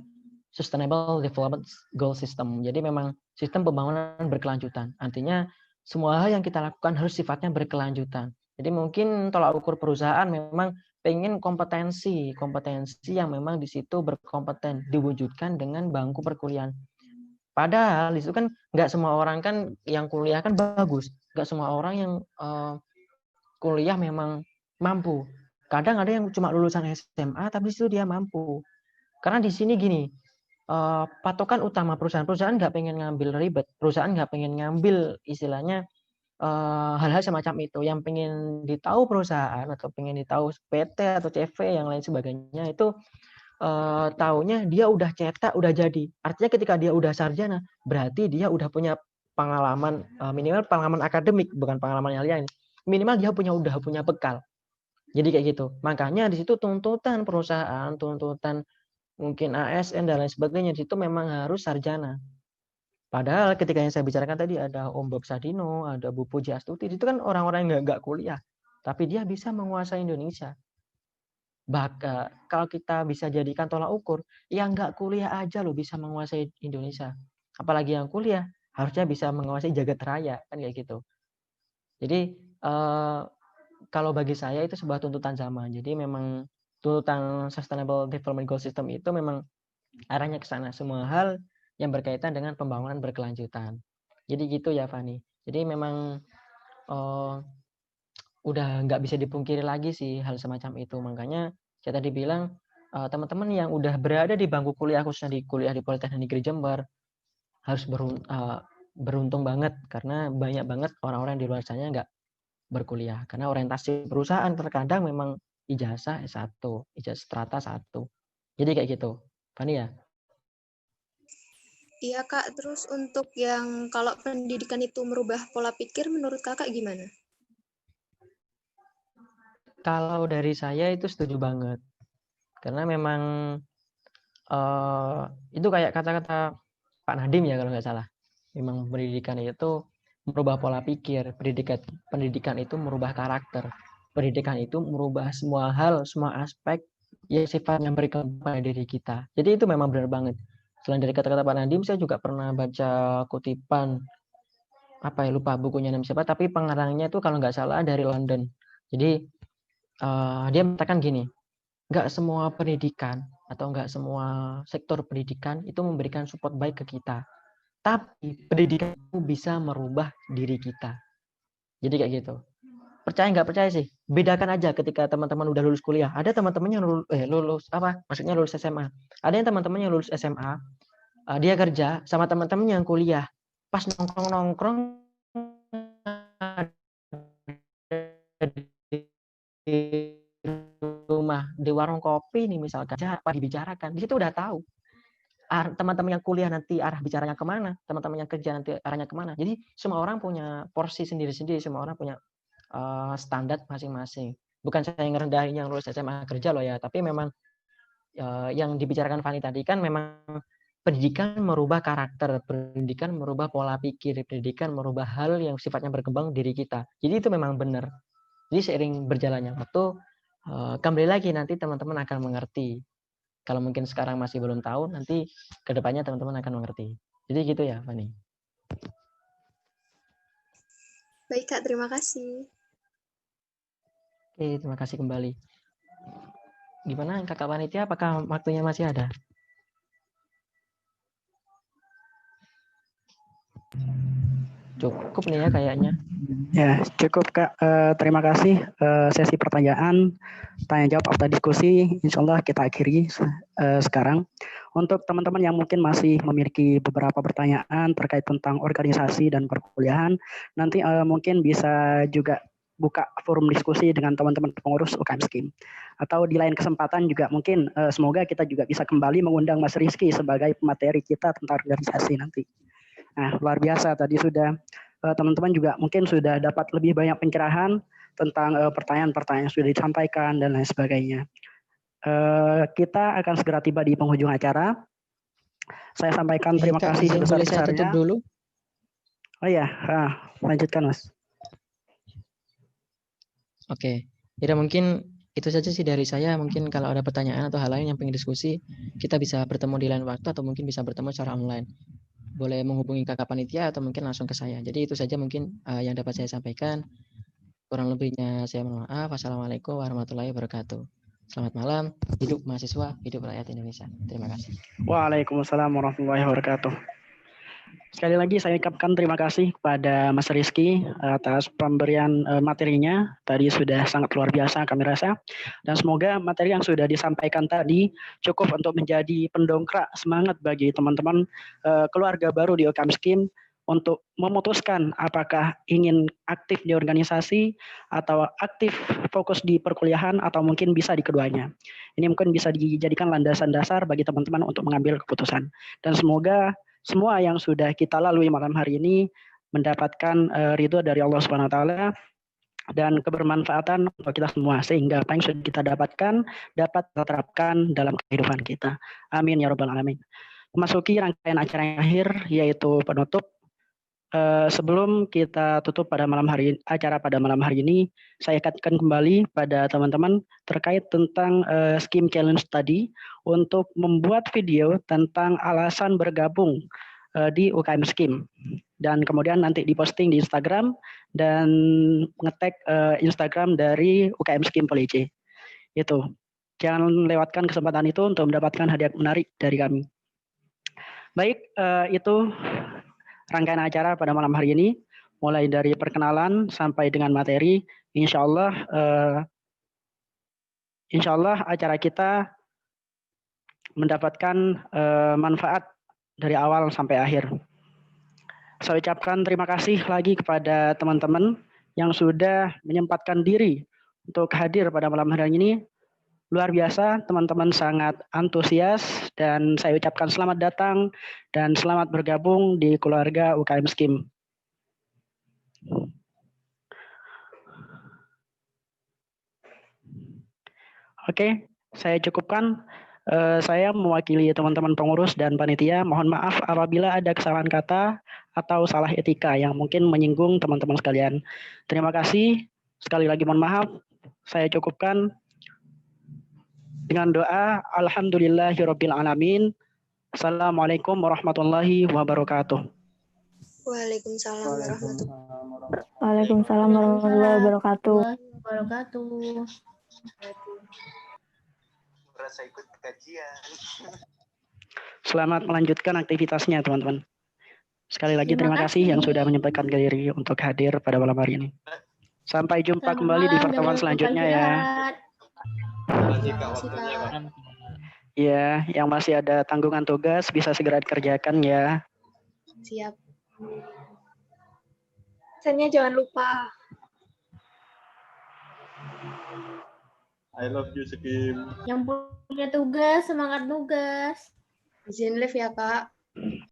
Sustainable Development Goal System. Jadi memang sistem pembangunan berkelanjutan. Artinya semua hal yang kita lakukan harus sifatnya berkelanjutan. Jadi mungkin tolak ukur perusahaan memang pengen kompetensi yang memang di situ berkompeten diwujudkan dengan bangku perkuliahan. Padahal itu kan nggak semua orang kan yang kuliah kan bagus. Nggak semua orang yang kuliah memang mampu. Kadang ada yang cuma lulusan SMA tapi itu dia mampu. Karena di sini gini, patokan utama perusahaan nggak pengen ngambil ribet, perusahaan nggak pengen ngambil istilahnya hal-hal semacam itu. Yang pengen ditahu perusahaan atau pengen ditahu PT atau CV yang lain sebagainya itu taunya dia udah cetak, udah jadi. Artinya ketika dia udah sarjana, berarti dia udah punya pengalaman, minimal pengalaman akademik, bukan pengalaman yang lain. Minimal dia udah punya bekal. Jadi kayak gitu. Makanya di situ tuntutan perusahaan, tuntutan mungkin ASN dan lain sebagainya, di situ memang harus sarjana. Padahal ketika yang saya bicarakan tadi ada Om Bob Sadino, ada Bu Puji Astuti, itu kan orang-orang yang nggak kuliah, tapi dia bisa menguasai Indonesia. Bahkan kalau kita bisa jadikan tolak ukur, yang nggak kuliah aja loh bisa menguasai Indonesia. Apalagi yang kuliah, harusnya bisa menguasai jagat raya, kan kayak gitu. Jadi kalau bagi saya itu sebuah tuntutan zaman. Jadi memang tuntutan Sustainable Development Goal System itu memang arahnya ke sana. Semua hal yang berkaitan dengan pembangunan berkelanjutan. Jadi gitu ya Fani. Jadi memang udah nggak bisa dipungkiri lagi sih hal semacam itu. Makanya saya tadi bilang teman-teman yang udah berada di bangku kuliah, khususnya di kuliah di Politeknik Negeri Jember, harus beruntung banget karena banyak banget orang-orang di luar sana nggak berkuliah. Karena orientasi perusahaan terkadang memang ijazah S1, ijazah strata 1. Jadi kayak gitu. Fani ya? Iya Kak, terus untuk yang kalau pendidikan itu merubah pola pikir, menurut Kakak gimana? Kalau dari saya itu setuju banget. Karena memang itu kayak kata-kata Pak Nadiem ya kalau nggak salah. Memang pendidikan itu merubah pola pikir, pendidikan itu merubah karakter, pendidikan itu merubah semua hal, semua aspek yang sifatnya memberikan pada diri kita. Jadi itu memang benar banget. Selain dari kata-kata Pak Nadiem, saya juga pernah baca kutipan lupa bukunya namanya siapa, tapi pengarangnya itu kalau nggak salah dari London. Jadi dia mengatakan gini, nggak semua pendidikan atau nggak semua sektor pendidikan itu memberikan support baik ke kita. Tapi pendidikan itu bisa merubah diri kita. Jadi kayak gitu. Percaya nggak percaya sih, bedakan aja ketika teman-teman udah lulus kuliah. Ada teman-teman yang lulus SMA. Ada yang teman-teman yang lulus SMA, dia kerja sama teman-teman yang kuliah. Pas nongkrong-nongkrong di rumah, di warung kopi nih misalkan, apa dibicarakan, di situ udah tahu teman-teman yang kuliah nanti arah bicaranya kemana, teman-teman yang kerja nanti arahnya kemana. Jadi semua orang punya porsi sendiri-sendiri, semua orang punya standar masing-masing. Bukan saya yang ngerendahin yang lulus SMA kerja loh ya, tapi memang yang dibicarakan Fani tadi kan memang pendidikan merubah karakter, pendidikan merubah pola pikir, pendidikan merubah hal yang sifatnya berkembang diri kita. Jadi itu memang benar. Jadi seiring berjalannya waktu, kembali lagi nanti teman-teman akan mengerti. Kalau mungkin sekarang masih belum tahu, nanti kedepannya teman-teman akan mengerti. Jadi gitu ya, Fani. Baik Kak, terima kasih. Oke, terima kasih kembali. Gimana kakak panitia, apakah waktunya masih ada? Cukup nih ya kayaknya. Ya, cukup Kak. Terima kasih sesi pertanyaan, tanya jawab atau diskusi. Insya Allah kita akhiri sekarang. Untuk teman-teman yang mungkin masih memiliki beberapa pertanyaan terkait tentang organisasi dan perkuliahan, nanti mungkin bisa juga buka forum diskusi dengan teman-teman pengurus UKM Scheme. Atau di lain kesempatan juga mungkin semoga kita juga bisa kembali mengundang Mas Rizky sebagai pemateri kita tentang organisasi nanti. Nah, luar biasa tadi sudah teman-teman juga mungkin sudah dapat lebih banyak pencerahan tentang pertanyaan-pertanyaan yang sudah disampaikan dan lain sebagainya. Kita akan segera tiba di penghujung acara. Saya sampaikan terima kasih sebesar-besarnya. Dulu. Oh ya, lanjutkan Mas. Oke, ya mungkin itu saja sih dari saya. Mungkin kalau ada pertanyaan atau hal lain yang pengen diskusi, kita bisa bertemu di lain waktu atau mungkin bisa bertemu secara online. Boleh menghubungi kakak panitia atau mungkin langsung ke saya. Jadi itu saja mungkin yang dapat saya sampaikan. Kurang lebihnya saya mohon maaf. Wassalamualaikum warahmatullahi wabarakatuh. Selamat malam. Hidup mahasiswa, hidup rakyat Indonesia. Terima kasih. Waalaikumsalam warahmatullahi wabarakatuh. Sekali lagi saya ucapkan terima kasih kepada Mas Rizky atas pemberian materinya. Tadi sudah sangat luar biasa kami rasa. Dan semoga materi yang sudah disampaikan tadi cukup untuk menjadi pendongkrak semangat bagi teman-teman keluarga baru di UKM Scheme untuk memutuskan apakah ingin aktif di organisasi atau aktif fokus di perkuliahan atau mungkin bisa di keduanya. Ini mungkin bisa dijadikan landasan dasar bagi teman-teman untuk mengambil keputusan. Dan semoga semua yang sudah kita lalui malam hari ini mendapatkan ridho dari Allah Subhanahu wa taala dan kebermanfaatan untuk kita semua sehingga apa yang sudah kita dapatkan dapat kita terapkan dalam kehidupan kita. Amin ya rabbal alamin. Memasuki rangkaian acara yang akhir yaitu penutup. Sebelum kita tutup pada acara pada malam hari ini, saya ingatkan kembali pada teman-teman terkait tentang scheme challenge tadi untuk membuat video tentang alasan bergabung di UKM Scheme dan kemudian nanti diposting di Instagram dan nge-tag Instagram dari UKM Scheme Police. Itu. Jangan lewatkan kesempatan itu untuk mendapatkan hadiah menarik dari kami. Baik, itu rangkaian acara pada malam hari ini, mulai dari perkenalan sampai dengan materi. Insya Allah acara kita mendapatkan manfaat dari awal sampai akhir. Saya ucapkan terima kasih lagi kepada teman-teman yang sudah menyempatkan diri untuk hadir pada malam hari ini. Luar biasa, teman-teman sangat antusias dan saya ucapkan selamat datang dan selamat bergabung di keluarga UKM Scheme. Oke, saya cukupkan. Saya mewakili teman-teman pengurus dan panitia. Mohon maaf apabila ada kesalahan kata atau salah etika yang mungkin menyinggung teman-teman sekalian. Terima kasih. Sekali lagi mohon maaf. Saya cukupkan dengan doa alhamdulillahirabbil alamin. Assalamualaikum warahmatullahi wabarakatuh. Waalaikumsalam warahmatullahi wabarakatuh. Waalaikumsalam warahmatullahi wabarakatuh. Merasa ikut kajian. Selamat melanjutkan aktivitasnya teman-teman. Sekali lagi terima kasih yang sudah menyampaikan diri untuk hadir pada malam hari ini. Sampai jumpa kembali di pertemuan selanjutnya ya. Ya, yang masih ada tanggungan tugas bisa segera dikerjakan ya. Siap. Pesannya jangan lupa. I love you, Scheme. Yang punya tugas, semangat tugas. Izin live ya, Kak.